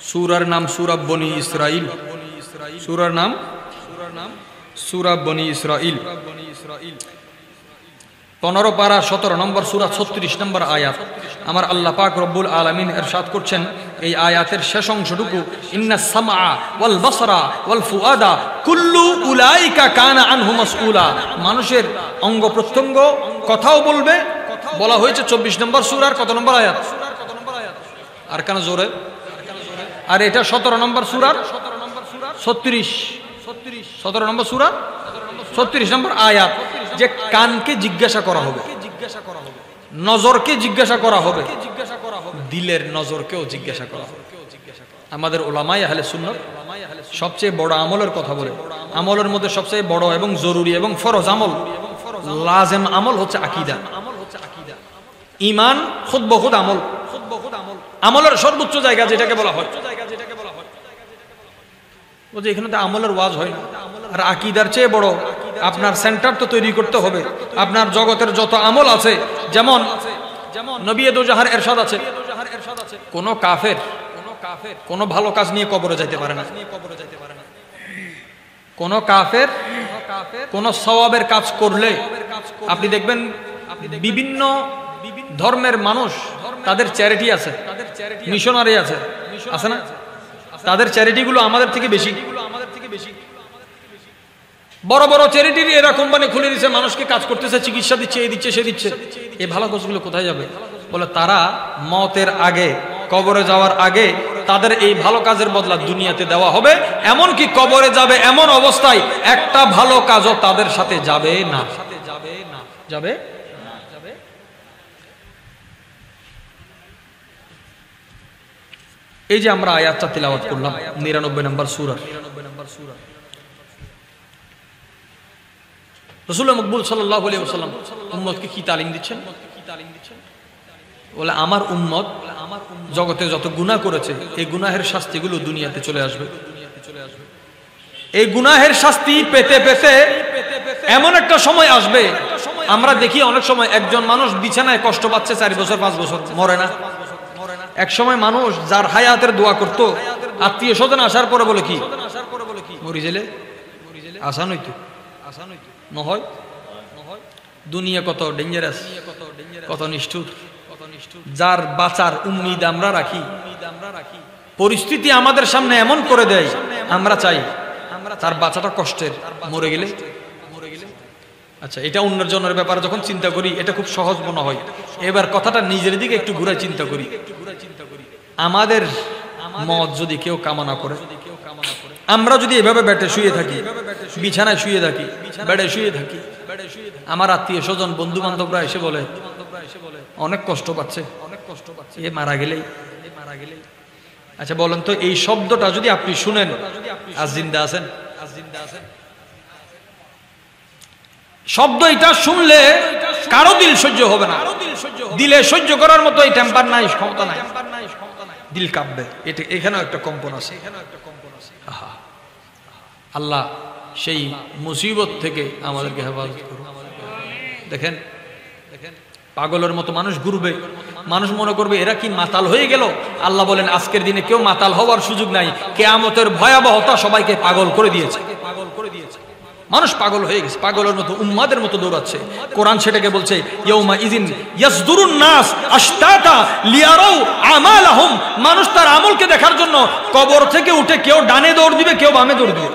সূরার নাম সূরা বনী ইসরাইল। সূরার নাম সূরা বনী ইসরাইল। 15 পারা 17 নম্বর সূরা 36 নম্বর আয়াত। আমার আল্লাহ পাক রব্বুল আলামিন ইরশাদ করছেন এই আয়াতের শেষ অংশটুকু, ইন্নাস সামআ ওয়াল বাসরা ওয়াল ফুআদা কুল্লু উলাইকা কানা আনহু মাসউলা। মানুষের অঙ্গ প্রত্যঙ্গ কথাও বলবে। বলা হয়েছে 24 নম্বর সূরার কত নম্বর আয়াত? আর কেন জোরে? আর এটা 17 নম্বর সূরার 36, 17 নম্বর সূরা 36 নম্বর আয়াত। যে কানকে জিজ্ঞাসা করা হবে, নজরকে জিজ্ঞাসা করা হবে, দিলের নজরকেও জিজ্ঞাসা করা হবে। আমাদের উলামায়ে আহলে সুন্নাত সবচেয়ে বড় আমলের কথা বলে। আমলের মধ্যে সবচেয়ে বড় এবং জরুরি এবং ফরজ আমল, লাজেম আমল হচ্ছে আকীদা। ঈমান খুদ বখুদ আমল, আমলের সর্বোচ্চ জায়গা যেটাকে বলা হয়। বলছে এখানে তো আমলের ওয়াজ হয় না। আর আকীদার চেয়ে বড় আপনার সেন্টার তো তৈরি করতে হবে। আপনার জগতের যত আমল আছে, যেমন নবী দোজাহার এরশাদ আছে, কোন কাফের কোন ভালো কাজ নিয়ে কবরে যাইতে পারে না। কোন কাফের কোন সওয়াবের কাজ করলে আপনি দেখবেন বিভিন্ন ধর্মের মানুষ, তাদের চ্যারিটি আছে, মিশনারি আছে, আছে না? তাদের চ্যারিটিগুলো আমাদের থেকে বেশি। বড় বড় চ্যারিটির এরা কোম্পানি খুলে দিচ্ছে, মানুষকে কাজ করতেছে, চিকিৎসা দিচ্ছে, এই দিচ্ছে, সে দিচ্ছে। এই ভালো কাজগুলো কোথায় যাবে? বলে তারা মতের আগে, কবরে যাওয়ার আগে তাদের এই ভালো কাজের বদলা দুনিয়াতে দেওয়া হবে, এমনকি কবরে যাবে এমন অবস্থায় একটা ভালো কাজও তাদের সাথে যাবে না। যাবে এই যে আমরা আয়াতটা তিলাওয়াত করলাম 99 নম্বর সূরা, রাসূল মকবুল সাল্লাল্লাহু আলাইহি ওয়াসাল্লাম উম্মতকে কি তালিম দিচ্ছেন? বলে আমার উম্মত জগতে যত গুনাহ করেছে এই গুনাহের শাস্তিগুলো দুনিয়াতে চলে আসবে। এই গুনাহের শাস্তি পেতে পেতে এমন একটা সময় আসবে, আমরা দেখি অনেক সময় একজন মানুষ বিছানায় কষ্ট পাচ্ছে 4 বছর 5 বছর, মরে না। এক সময় মানুষ যার হায়াতের দোয়া করতো, আত্মীয় স্বজন আসার পরে বলে কি মরি গেলে আসান হইতো, নহয়। দুনিয়া কত ডেঞ্জারাস, কত নিষ্ঠুর। যার বাঁচার উম্মিদ আমরা রাখি, পরিস্থিতি আমাদের সামনে এমন করে দেয়, আমরা চাই তার বাঁচাটা কষ্টের, মরে গেলে। আচ্ছা, এটা অন্যের জনের ব্যাপারে যখন চিন্তা করি এটা খুব সহজ মনে হয়। এবার কথাটা নিজের দিকে একটু ঘুরে চিন্তা করি। আমাদের মত যদি কেউ কামনা করে, আমরা যদি এভাবে বেডে শুয়ে থাকি, বিছানায় শুয়ে থাকি, বেডে শুয়ে থাকি, আমার আত্মীয় স্বজন বন্ধু বান্ধবরা এসে বলে অনেক কষ্ট পাচ্ছে, এ মারা গেলেই। আচ্ছা বলেন তো, এই শব্দটা যদি আপনি শুনেন, আজ জিন্দা আছেন? শব্দ এটা শুনলে কারো দিল সহ্য হবে না, দিলে সহ্য করার মতো এই টেম্পার নাই, ক্ষমতা নাই, দিল কাঁপবে। এটা এখানেও একটা কম্পন আছে। আল্লাহ সেই মুসিবত থেকে আমাদেরকে হেফাজত করুন। দেখেন পাগলের মতো মানুষ ঘুরবে, মানুষ মনে করবে এরা কি মাতাল হয়ে গেল। আল্লাহ বলেন আজকের দিনে কেউ মাতাল হওয়ার সুযোগ নাই, কিয়ামতের ভয়াবহতা সবাইকে পাগল করে দিয়েছে। মানুষ পাগল হয়ে গেছে, পাগলের মতো উম্মাদের মতো দৌড়াচ্ছে। কোরআন সেটাকে বলছে ইয়াউমা ইযিন ইয়াসদুরুন নাস আশতাতা লিয়ারাউ আমালাহুম। মানুষ তার আমলকে দেখার জন্য কবর থেকে উঠে কেউ ডানে দৌড় দিবে, কেউ বামে দৌড় দিবে।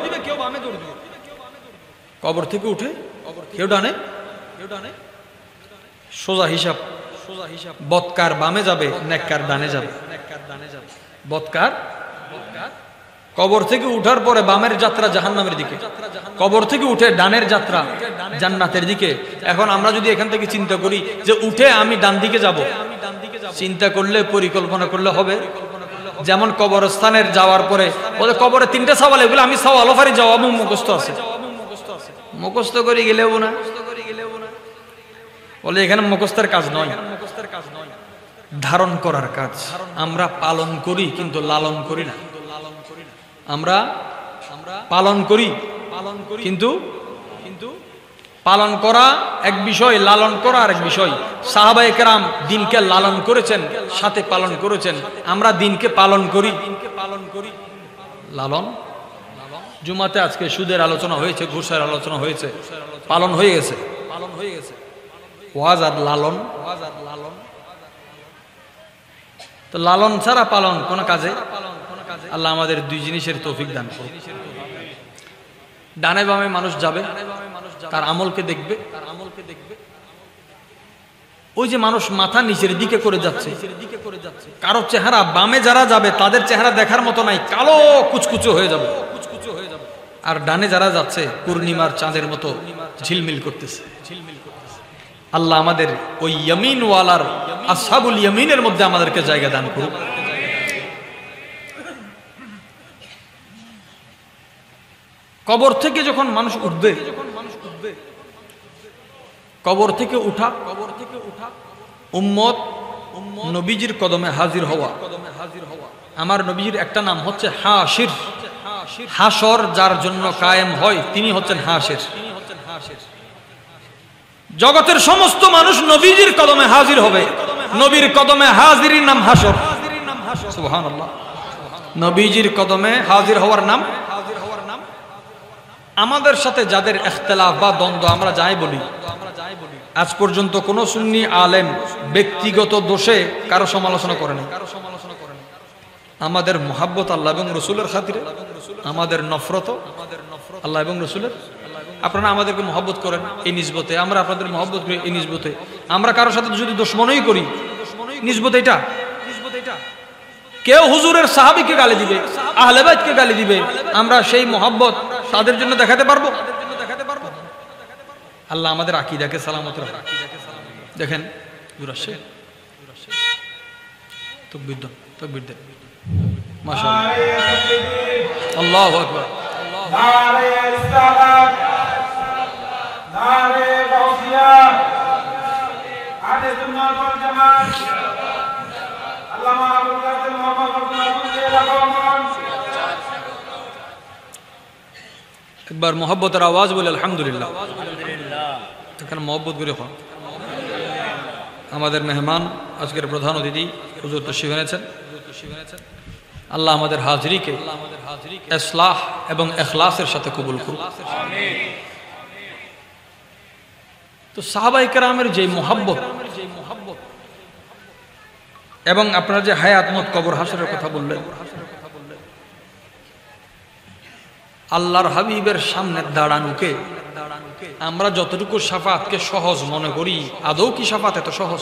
কবর থেকে উঠে কেউ ডানে, সোজা হিসাব। বদকার বামে যাবে, নেককার ডানে যাবে। বদকার কবর থেকে উঠার পরে বামের যাত্রা জাহান্নামের দিকে, কবর থেকে উঠে ডানের যাত্রা জান্নাতের দিকে। এখন আমরা যদি এখান থেকে চিন্তা করি যে উঠে আমি ডান দিকে যাব, চিন্তা করলে পরিকল্পনা করলে হবে। যেমন কবরস্থানের যাওয়ার পরে বলে কবরে 3টা সওয়াল, এগুলো আমি সওয়াল ফারি জবাব মুখস্থ আছে, মুখস্থ করে গেলেও না। বলে এখানে মুখস্থের কাজ নয়, ধারণ করার কাজ। আমরা পালন করি কিন্তু লালন করি না। আমরা পালন করি কিন্তু পালন করা এক বিষয়, লালন করা আরেক বিষয়। সাহাবায়ে কেরাম দিনকে লালন করেছেন, সাথে পালন করেছেন। আমরা দিনকে পালন করি, লালন। জুমাতে আজকে সুদের আলোচনা হয়েছে, ঘুষের আলোচনা হয়েছে, পালন হয়ে গেছে। ওয়াজ আর লালন, তো লালন ছাড়া পালন কোন কাজে। আল্লাহ আমাদের দুই জিনিসের তৌফিক দান করুন। ডানে বামে মানুষ যাবে, তার আমলকে দেখবে। ওই যে মানুষ মাথা নিচের দিকে করে যাচ্ছে, কারো চেহারা বামে যারা যাবে তাদের চেহারা দেখার মতো নাই, কালো কুচকুচো হয়ে যাবে। আর ডানে যারা যাচ্ছে পূর্ণিমার চাঁদের মতো ঝিলমিল করতেছে। আল্লাহ আমাদের ওই ইয়ামিন ওয়ালার, আসহাবুল ইয়ামিনের মধ্যে আমাদেরকে জায়গা দান করুন। কবর থেকে যখন মানুষ উঠবে, কবর থেকে উঠা উম্মত নবীজির কদমে হাজির হওয়া। আমার নবীজির একটা নাম হচ্ছে হাশির। হাশর যার জন্য কায়েম হয় তিনি হচ্ছেন হাশির। জগতের সমস্ত মানুষ নবীজির কদমে হাজির হবে। নবীর কদমে হাজিরের নাম হাশর। সুবহানাল্লাহ। নবীজির কদমে হাজির হওয়ার নাম। আমাদের সাথে যাদের ইখতিলাফ বা দ্বন্দ্ব আমরা যাই বলি, আজ পর্যন্ত কোন সুন্নি আলেম ব্যক্তিগত দোষে কারো সমালোচনা করে না। আমাদের মুহাব্বত আল্লাহ এবং রাসূলের খাতিরে, আমাদের নফরত আল্লাহ এবং রাসূলের। আপনারা আমাদেরকে মহব্বত করেন এই নিসবতে, আমরা আপনাদের মহব্বত করি এই নিসবতে। আমরা কারোর সাথে যদি দুশমনই করি, নিসবত এটা কেউ হুজুরের সাহাবীকে গালি দিবে, আহলে বাইতকে গালি দিবে, আমরা সেই মোহাব্বত তাদের জন্য দেখাতে পারবো? আল্লাহ আমাদের আকীদাকে সালামত রাখে। দেখেন দুরাশে তাকবীর দেন, তাকবীর দেন, মাশাআল্লাহ, আল্লাহু আকবার। নারে ইসলাম, নারে গাউসিয়া, আহলে সুন্নাত ওয়াল জামাত, আল্লামা আবুল কাসেম মুহাম্মদ একবার মোহাব্বতের আওয়াজ বলে আলহামদুলিল্লাহ। এখানে মোহাব্বত করে হন। আমাদের মেহমান আজকের প্রধান অতিথি হুজুর তশরিফ এনেছেন। আল্লাহ আমাদের হাজিরিকে ইসলাহ এবং ইখলাসের সাথে কবুল করুন। তো সাহাবায়ে কেরামের যে মোহাব্বত এবং আপনারা যে হায়াত মত কবর হাসরের কথা বললেন, আল্লাহর হাবিবের সামনে দাঁড়ানোকে আমরা যতটুকু শাফাতকে সহজ মনে করি, আদৌ কি শাফাত এত সহজ?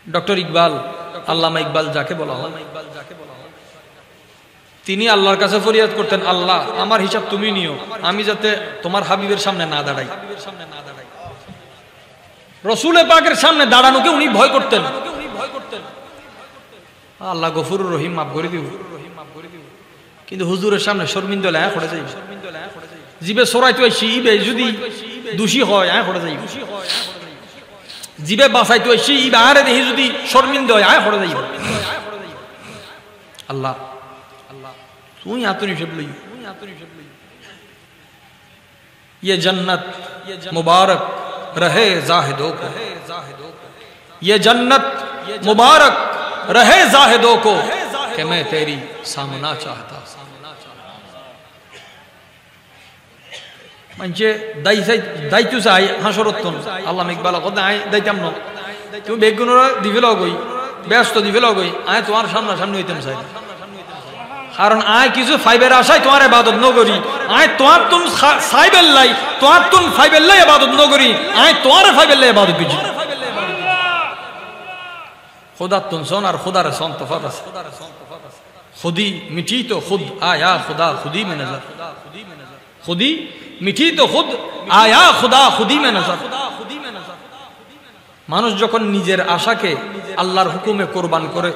ডক্টর ইকবাল, আল্লামা ইকবাল যাকে বলা হয়, তিনি আল্লাহর কাছে ফরিয়াদ করতেন, আল্লাহ আমার হিসাব তুমি নিও, আমি যাতে তোমার হাবিবের সামনে না দাঁড়াই। রসুল পাকের সামনে দাঁড়ানোকে উনি ভয় করতেন। আল্লাহ গফুরুর রহিম, মাফ করে দিব। কিন্তু হুজুরের সামনে শর্মিন্দা হলে পড়ে যাই, জিবে সরাইতে আইছি ইবে যদি দোষী হয় পড়ে যাই, জিবে বাঁচাইতে আইছি ইবে আরে দেখি যদি শর্মিন্দা হয় পড়ে যাই। আল্লাহ আল্লাহ তুই আতনি হিসেব লই, ये जन्नत मुबारक रहे जाहिदों को, ये जन्नत मुबारक रहे जाहिदों को कि मैं तेरी सामना चाहता। म्हणजे दायित्व चाই হাসরতন আল্লাহ ইকবাল কথা আই দাইতাম না, তুমি বেগুনরা দিবে লগই ব্যস্ত দিবে লগই আয় তোমার সামনা সামনে হইতাম চাই, কারণ আয় কিছু ফাইবের আশায় তোমার ইবাদত ন করি, আয় তোমার তুন সাইবেল্লাই তোমার তুন ফাইবেল্লাই ইবাদত ন করি, আয় তোমার ফাইবেল্লাই ইবাদত করি। खुदा तुम सोन और खुदा रे सोन तफात है, खुदी मिठी तो खुद आया खुदा खुदी में नजर, खुदी मिठी तो खुद आया खुदा खुदी में नजर। মানুষ যখন নিজের আশাকে আল্লাহর হুকুমে কোরবান করে,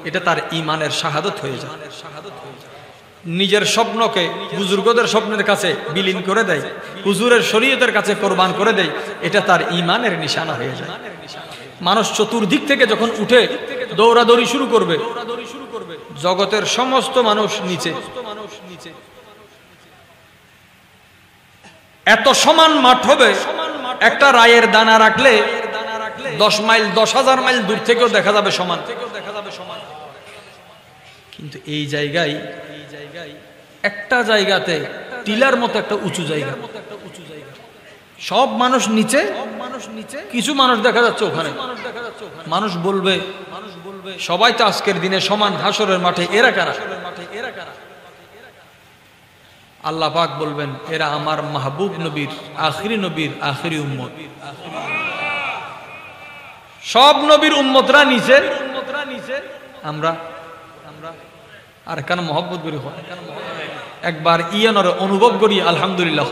এটা তার ঈমানের শাহাদাত হয়ে যায়। নিজের স্বপ্নকে বুজুর্গদের স্বপ্নের কাছে বিলীন করে দেয়, হুজুরের শরীয়তের কাছে কোরবান করে দেয়, এটা তার ঈমানের নিশানা হয়ে যায়। মানুষ চতুর্দিক থেকে যখন উঠে দৌড়াদৌড়ি শুরু করবে, জগতের সমস্ত মানুষ নিচে, এত সমান মাঠ হবে, একটা রায়ের দানা রাখলে 10 মাইল 10,000 মাইল দূর থেকেও দেখা যাবে সমান। কিন্তু এই জায়গায় একটা জায়গাতে টিলার মতো একটা উঁচু জায়গা, সব মানুষ নিচে, কিছু মানুষ দেখা যাচ্ছে ওখানে। মানুষ বলবে সবাই তো আজকের দিনে সমান হাসরের মাঠে, এরা কারা? আল্লাহ পাক বলবেন এরা আমার মাহবুব নবীর আখিরি উম্মত। সব নবীর উম্মতরা নিচে, আমরা আর কেন মহব্বত করি, একবার ইয়ানোর অনুভব করি আলহামদুলিল্লাহ।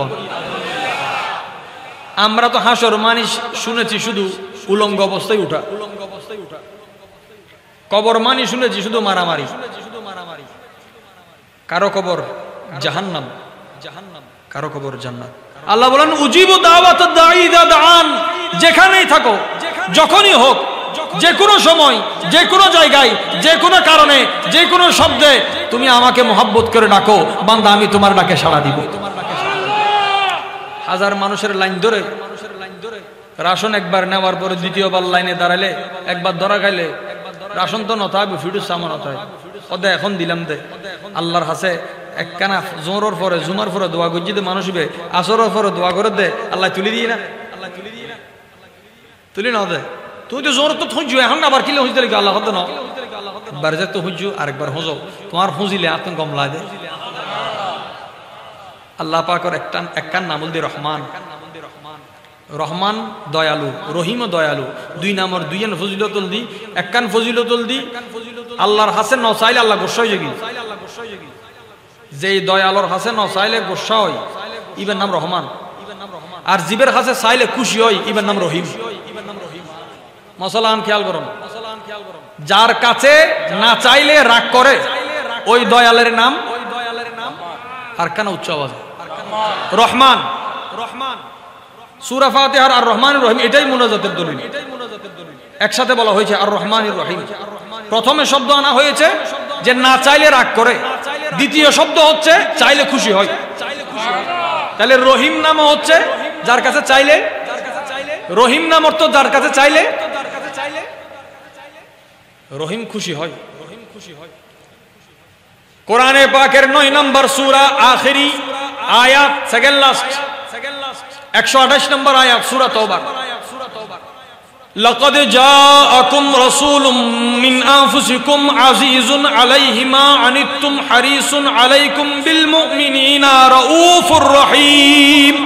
আমরা তো হাসর মানি শুনেছি শুধু উলঙ্গ অবস্থায় উঠা, কবর মানি শুনেছি শুধু মারামারি, কারো কবর জাহান্নাম, কারো কবর জান্নাত। আল্লাহ বলেন উজিবু দাওয়াতাদ দাঈ ইযা দাআন, যেখানেই থাকো, যখনই হোক, যে কোনো সময়, যে কোনো জায়গায়, যে কোনো কারণে, যে কোনো শব্দে তুমি আমাকে মহব্বত করে ডাকো বান্দা, আমি তোমার ডাকে সাড়া দিব। হাজার মানুষের লাইন ধরে রাশন একবার নেওয়ার পরে দ্বিতীয়বার লাইনে দাঁড়ালে, একবার ধরা খাইলে রাশন তো নথাইব, ফিডুস সামা নথাইব, ওদে এখন দিলাম দে। আল্লাহর হাসে একখানা জোরের পরে জুমার পরে দোয়া গজ্জি দে মানুষ হবে, আসরের পরে দোয়া করে দে, আল্লাহ তুলি দিয়ে না, তুলি না দে। তুই তো জোর তো খুঁজছো, এখন আবার কিলে খুঁজতে লাগে আল্লাহ না, একবার যে তো খুঁজছো আরেকবার খুঁজো, তোমার খুঁজিলে আতঙ্ক কমলা দে। আল্লাহ পাকের একখান নাম দিয়ে রহমান, রহমান দয়ালু, রহিমও দয়ালু। 2 নম্বর 2 ফজিলতুল দি, একখান ফজিলতুল দি আল্লাহর হাসে ন চাইলে আল্লাহ গোসা হয়ে যাবি। যেই দয়ালুর হাসে ন চাইলে গোসা হয় ইবের নাম রহমান, আর জীবের হাসে চাইলে খুশি হয় ইবের নাম রহিম। মশলান খেয়াল করুন, যার কাছে না চাইলে রাগ করে ওই দয়ালের নাম আর কেন উচ্চ আওয়াজ রহমান। রহমান সূরা ফাতিহার আর রহমান রহিম এটাই মুনাজাতের দলিল। একসাথে বলা হয়েছে আর রহমান রহিম। প্রথমে শব্দ আনা হয়েছে যে না চাইলে রাগ করে, দ্বিতীয় শব্দ হচ্ছে চাইলে খুশি হয়। তাহলে রহিম নাম হচ্ছে যার কাছে চাইলে, রহিম নাম অর্থ যার কাছে চাইলে রহিম খুশি হয়। কোরআনে পাকের 9 নম্বর সূরা আখিরি আয়াত, সেকেন্ড লাস্ট 128 নম্বর আয়াত সূরা তওবা। লাকাদ জাআকুম রাসূলুম মিন আনফুসিকুম আজিজুন আলাইহি মা আনিতুম হারিসুন আলাইকুম বিল মুমিনিনা রাউফুর রহিম।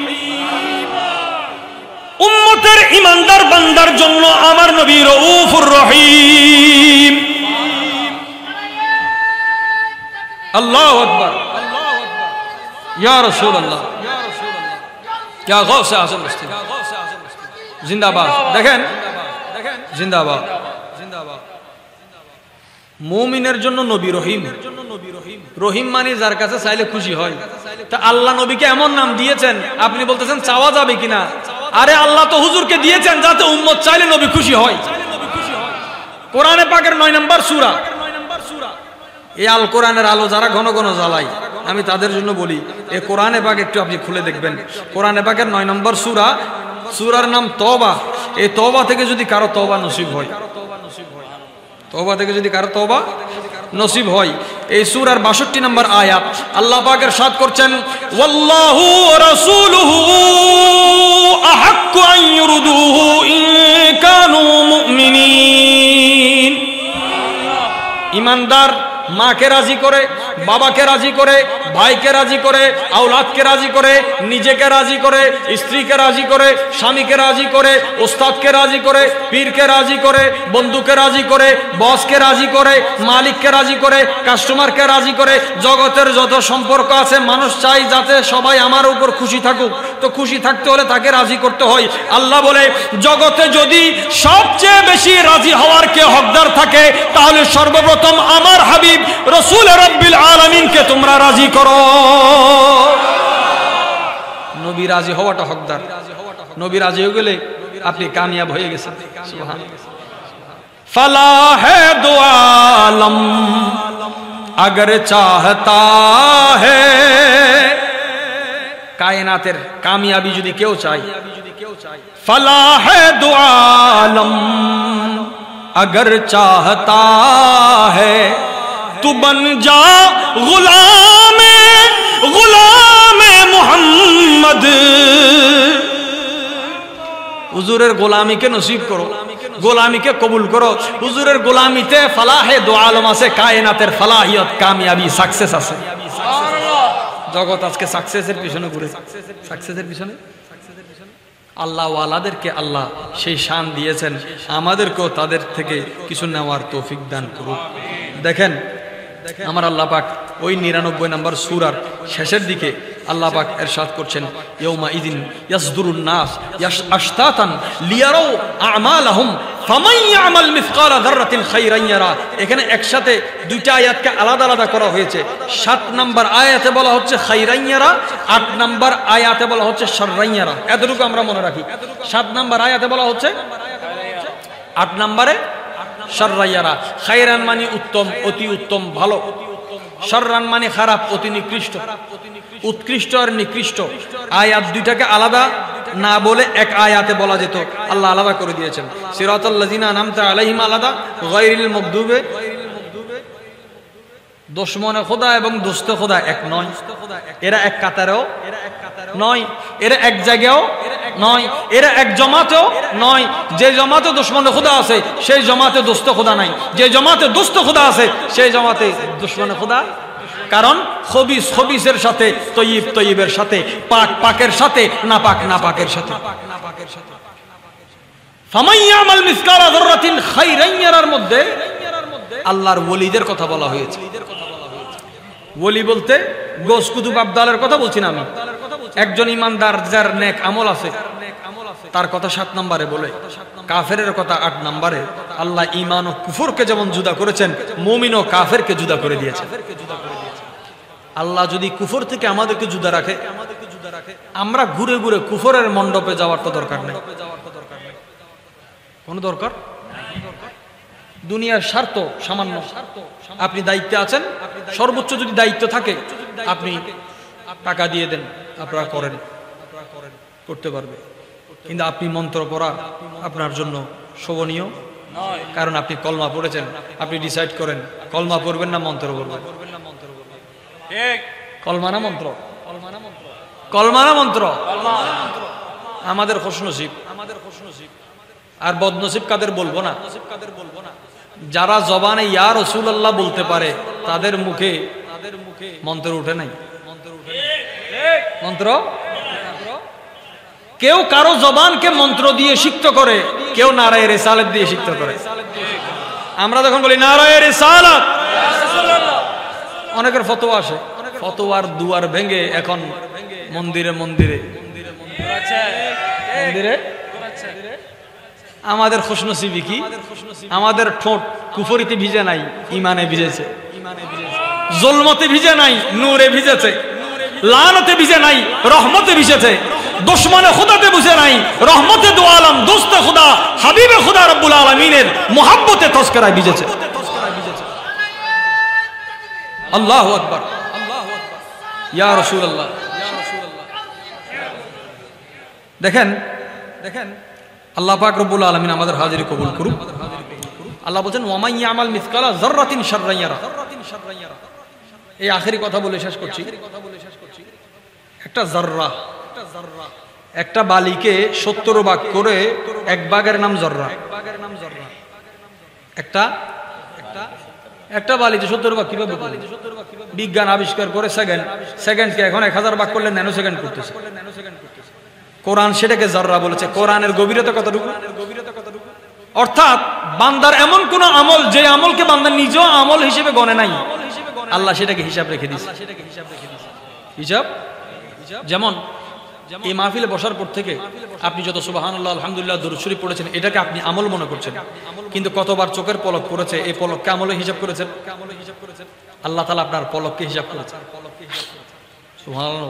উম্মতের ইমানদার বান্দার জন্য আমার নবী রাউফুর রহিম। আল্লাহু আকবার, ইয়া রাসূলুল্লাহ, क्या गौस आज़म जिंदाबाद। দেখেন জিন্দাবাদ। মুমিনের জন্য নবী রহিম। রহিম মানে যার কাছে চাইলে খুশি হয়। তা আল্লাহ নবীকে এমন নাম দিয়েছেন, আপনি বলতেছেন চাওয়া যাবে কিনা? আরে আল্লাহ তো হুজুরকে দিয়েছেন যাতে উম্মত চাইলে নবী খুশি হয়। কোরআনে পাকের 9 নম্বর সূরা। এই আল কোরআনের আলো যারা ঘন ঘন জ্বালায়, আমি তাদের জন্য বলি এই কোরআনে পাক একটু আপনি খুলে দেখবেন। কোরআনে পাকের 9 নম্বর সূরা, সূরার নাম তওবা। এই তওবা থেকে যদি কারো তওবা নসিব হয়, তওবা থেকে যদি কারো তওবা নসিব হয়, এই সূরার 62 নম্বর আয়াত আল্লাহ পাক ইরশাদ করছেন, ওয়াল্লাহু ওয়া রাসূলুহু আহাক্কু আন ইউরদুহু ইন কানু মুমিনিন। ঈমানদার মাকে রাজি করে, বাবাকে রাজি করে, ভাইকে রাজি করে, আওলাদকে রাজি করে, নিজেকে রাজি করে, স্ত্রীকে রাজি করে, স্বামীকে রাজি করে, ওস্তাদকে রাজি করে, পীরকে রাজি করে, বন্ধুকে রাজি করে, বসকে রাজি করে, মালিককে রাজি করে, কাস্টমারকে রাজি করে। জগতের যত সম্পর্ক আছে মানুষ চাই যাতে সবাই আমার উপর খুশি থাকুক। তো খুশি থাকতে হলে তাকে রাজি করতে হয়। আল্লাহ বলে জগতে যদি সবচেয়ে বেশি রাজি হওয়ার কে হকদার থাকে তাহলে সর্বপ্রথম আমার হাবিব রাসূল রাব্বিল আলামিনকে তোমরা রাজি করো। নবী রাজি হওয়াটা হকদার। নবী রাজি হয়ে গেলে আপনি কামিয়াব হয়ে গেছেন। সুবহানাল্লাহ। फलाह दो आलम अगर चाहता है, कायनातेर कामयाबी যদি কেউ চায়, फलाह दो आलम अगर चाहता है तू बन जा गुलाम गुलाम मोहम्मद। হুজুরের গোলামিকে নসিব করো, গোলামিকে কবুল করো। হুজুরের গোলামিতে ফালাহে দো আলম আছে, কায়নাতের ফালাহিয়ত, কামিয়াবি, সাকসেস আছে। জগৎ আজকে সাকসেসের পিছনে ঘুরে, সাকসেসের পিছনে। আল্লাহ ওয়ালাদেরকে আল্লাহ সেই শান দিয়েছেন, আমাদেরকেও তাদের থেকে কিছু নেওয়ার তৌফিক দান করুন। দেখেন আমার আল্লাহ পাক ওই 99 নম্বর সূরার শেষের দিকে আল্লাহ পাক ইরশাদ করছেন, ইয়াউমা ইদিন ইয়াসদুরুন নাস আশতাতান লিয়ারাউ আমালাহুম ফামান ইয়ামাল মিসকালা যাররাতিন খায়রান ইয়ারা। এখানে একসাথে দুইটা আয়াতকে আলাদা আলাদা করা হয়েছে। 7 নম্বর আয়াতে বলা হচ্ছে খায়রান ইয়ারা, 8 নম্বর আয়াতে বলা হচ্ছে শাররান ইয়ারা। এতটুকু আমরা মনে রাখি। 7 নম্বর আয়াতে বলা হচ্ছে, 8 নম্বরে শাররান ইয়ারা। খায়রান মানে উত্তম, অতি উত্তম, ভালো। শাররান মানে খারাপ, অতি নিকৃষ্ট। উৎকৃষ্ট আর নিকৃষ্ট আয়াত দুইটাকে আলাদা না বলে এক আয়াতে বলা যেত, আল্লাহ আলাদা করে দিয়েছেন। সিরাতাল লাযিনা আনআমতা আলাইহিম আলাদা, গায়রিল মাগদুবে। দুশমনে খোদা এবং দোস্তে খোদা এক নয়, এরা এক কাতারেও নয়, এরা এক জায়গায়ও নয়, এরা এক জমাতেও নয়। যে জমাতে দুশমনে খোদা আছে সেই জমাতে দোস্ত খোদা নাই, যে জমাতে দোস্ত খোদা আছে সেই জমাতে দুশমনে খোদা। কারণ খবিস খবিসের সাথে, তয়্যিব তয়্যিবের সাথে, পাক পাকের সাথে, নাপাক নাপাকের সাথে। ফামাইয়ামাল মিসকালা যাররাতিন খাইরান ইয়ারার মধ্যে আল্লাহর ওলিদের কথা বলা হয়েছে। ওলি বলতে গোস কুতুব আবদালের কথা বলছি না আমি, একজন ইমানদার যার নেক আমল আছে তার কথা 7 নম্বরে বলে, কাফেরের কথা 8 নম্বরে। আল্লাহ ঈমান ও কুফরকে যেমন জুদা করেছেন, মুমিন ও কাফেরকে জুদা করে দিয়েছেন। আল্লাহ যদি কুফর থেকে আমাদেরকে জুদা রাখে, আমরা ঘুরে ঘুরে কুফরের মণ্ডপে যাওয়ার তো দরকার নেই, কোন দরকার। দুনিয়ার স্বার্থ সামান্য, আপনি দায়িত্বে আছেন, সর্বোচ্চ যদি দায়িত্ব থাকে আপনি টাকা দিয়ে দেন, আপনারা করেন, করতে পারবে। কিন্তু আপনি মন্ত্র পড়া আপনার জন্য শোভনীয় নয়, কারণ আপনি কলমা পড়েছেন। আপনি ডিসাইড করেন কলমা পড়বেন না মন্ত্র পড়বেন। কলমা না মন্ত্র? কলমা না মন্ত্র? আমাদের খুশনসিব, আর বদনসিব কাদের বলবো না। যারা জবানে ইয়া রাসূলুল্লাহ বলতে পারে তাদের মুখে মন্ত্র উঠে নাই। মন্ত্র কেউ কারো জবানকে মন্ত্র দিয়ে সিক্ত করে, কেউ নারায়ে রিসালাত দিয়ে সিক্ত করে। আমরা যখন বলি নারায়ে রিসালাত, অনেকের ফতোয়া আসে, ফতোয়ার দুয়ার ভেঙে এখন মন্দিরে মন্দিরে মন্দিরে। আমাদের খুশনসিবি কি, আমাদের ঠোঁট কুফরিতে ভিজে নাই, ইমানে ভিজেছে। জুলমতে ভিজে নাই, নূরে ভিজেছে। লানতে ভিজে নাই, রহমতে ভিজেছে। দুশমনে খুদাতে বুঝে নাই, রহমতে দু আলম দোস্তে খুদা হাবিবে খুদা রব্বুল আলামিনের মুহাব্বতে তস্করায় ভিজেছে। আল্লাহু আকবার, ইয়া রাসূলুল্লাহ। দেখেন দেখেন আল্লাহ পাক রব্বুল আলামিন আমাদের হাজিরি কবুল করুন। আল্লাহ বলেন ওয়া মান ইয়ামাল মিসকালা যাররাতিন শাররান ইয়ারা। এই আখেরি কথা বলে শেষ করছি। একটা যাররা, একটা বালিকে 70 ভাগ করে এক ভাগের নাম যাররা। একটা বালিতে 70 ভাগ কিভাবে? বিজ্ঞান আবিষ্কার করে সেকেন্ডকে এখন 1000 ভাগ করলে ন্যানো সেকেন্ড করতেছে। কোরআন সেটাকে যাররা বলেছে। কোরআনের গভীরতা কতটুকু? অর্থাৎ বান্দার এমন কোন আমল যে আমলকে বান্দা নিজেও আমল হিসেবে গণে নাই, আল্লাহ সেটাকে হিসাব রেখে দিয়েছে। হিসাব যেমন এই মাহফিলে বসার পর থেকে আপনি যত সুবহানাল্লাহ আলহামদুলিল্লাহ দরুদ শরীফ পড়েছেন, এটাকে আপনি আমল মনে করছেন, কিন্তু কতবার চোখের পলক পড়েছে, এই পলককে আমলে হিসাব করেছেন। আল্লাহ তাআলা আপনার পলককে হিসাব করেছেন। সুবহানাল্লাহ।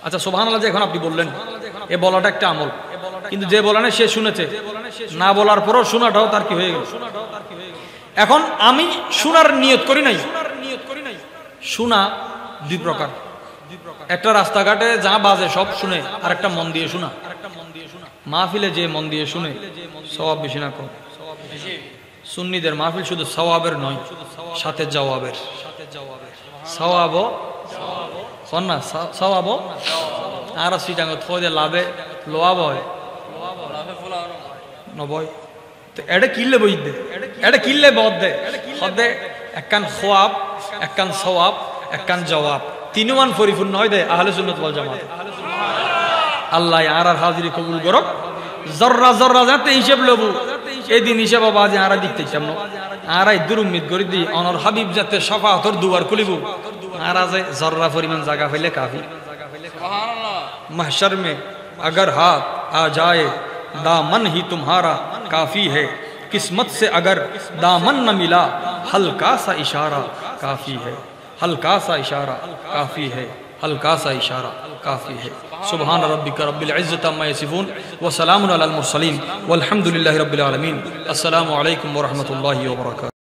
আচ্ছা সুবহানাল্লাহ যে এখন আপনি বললেন, এ বলাটা একটা আমল, কিন্তু যে বলানে সে শুনেছে, না বলার পরও শোনাটাও তার কি হয়ে গেল? এখন আমি শোনার নিয়ত করি নাই। শোনা দুই প্রকার, একটা রাস্তাঘাটে যা বাজে সব শুনে, আর একটা মন দিয়ে শোনা। মাহফিলে যে মন দিয়ে শুনে সওয়াব বেশি না কম? সুন্নিদের মাহফিল শুধু সওয়াবের নয়, সাথে জওয়াবের। সওয়াবও না, সওয়াবও আর সিটাঙ্গ থয়ে লাভে লোয়াব হয় নবয়। তো এটা কিনলে বই দে, এটা কিনলে বদ দে, হদে একখান খোয়াব, একখান সওয়াব, একখান জওয়াব, তিনওয়ান পরিপূর্ণ হয় দে আহলে সুন্নাত ওয়াল জামাত। আল্লাহ আর হাজিরি কবুল করক। জর্রা জর্রা যাতে হিসেব লবু, এই দিন হিসেব বাজে আরা দিতে চামনো, আরাই দূর উম্মিদ করে দি অনর হাবিব যাতে শাফাআতর দুয়ার খুলিব, আরা যে জর্রা পরিমাণ জায়গা পাইলে কাফি। महशर में अगर हाथ आ जाए दामन ही तुम्हारा काफी है, किस्मत से अगर दामन न मिला हल्का सा इशारा काफी है, हल्का सा इशारा काफी है, हल्का सा इशारा काफी है। सुबहान रब्बिका रब्बिल इज्जति अम्मा यसिफून व सलामुन अलल मुरसलीन वल्हम्दुलिल्लाहि रब्बिल आलमीन। अस्सलामु अलैकुम व रहमतुल्लाहि व बरकातुहू।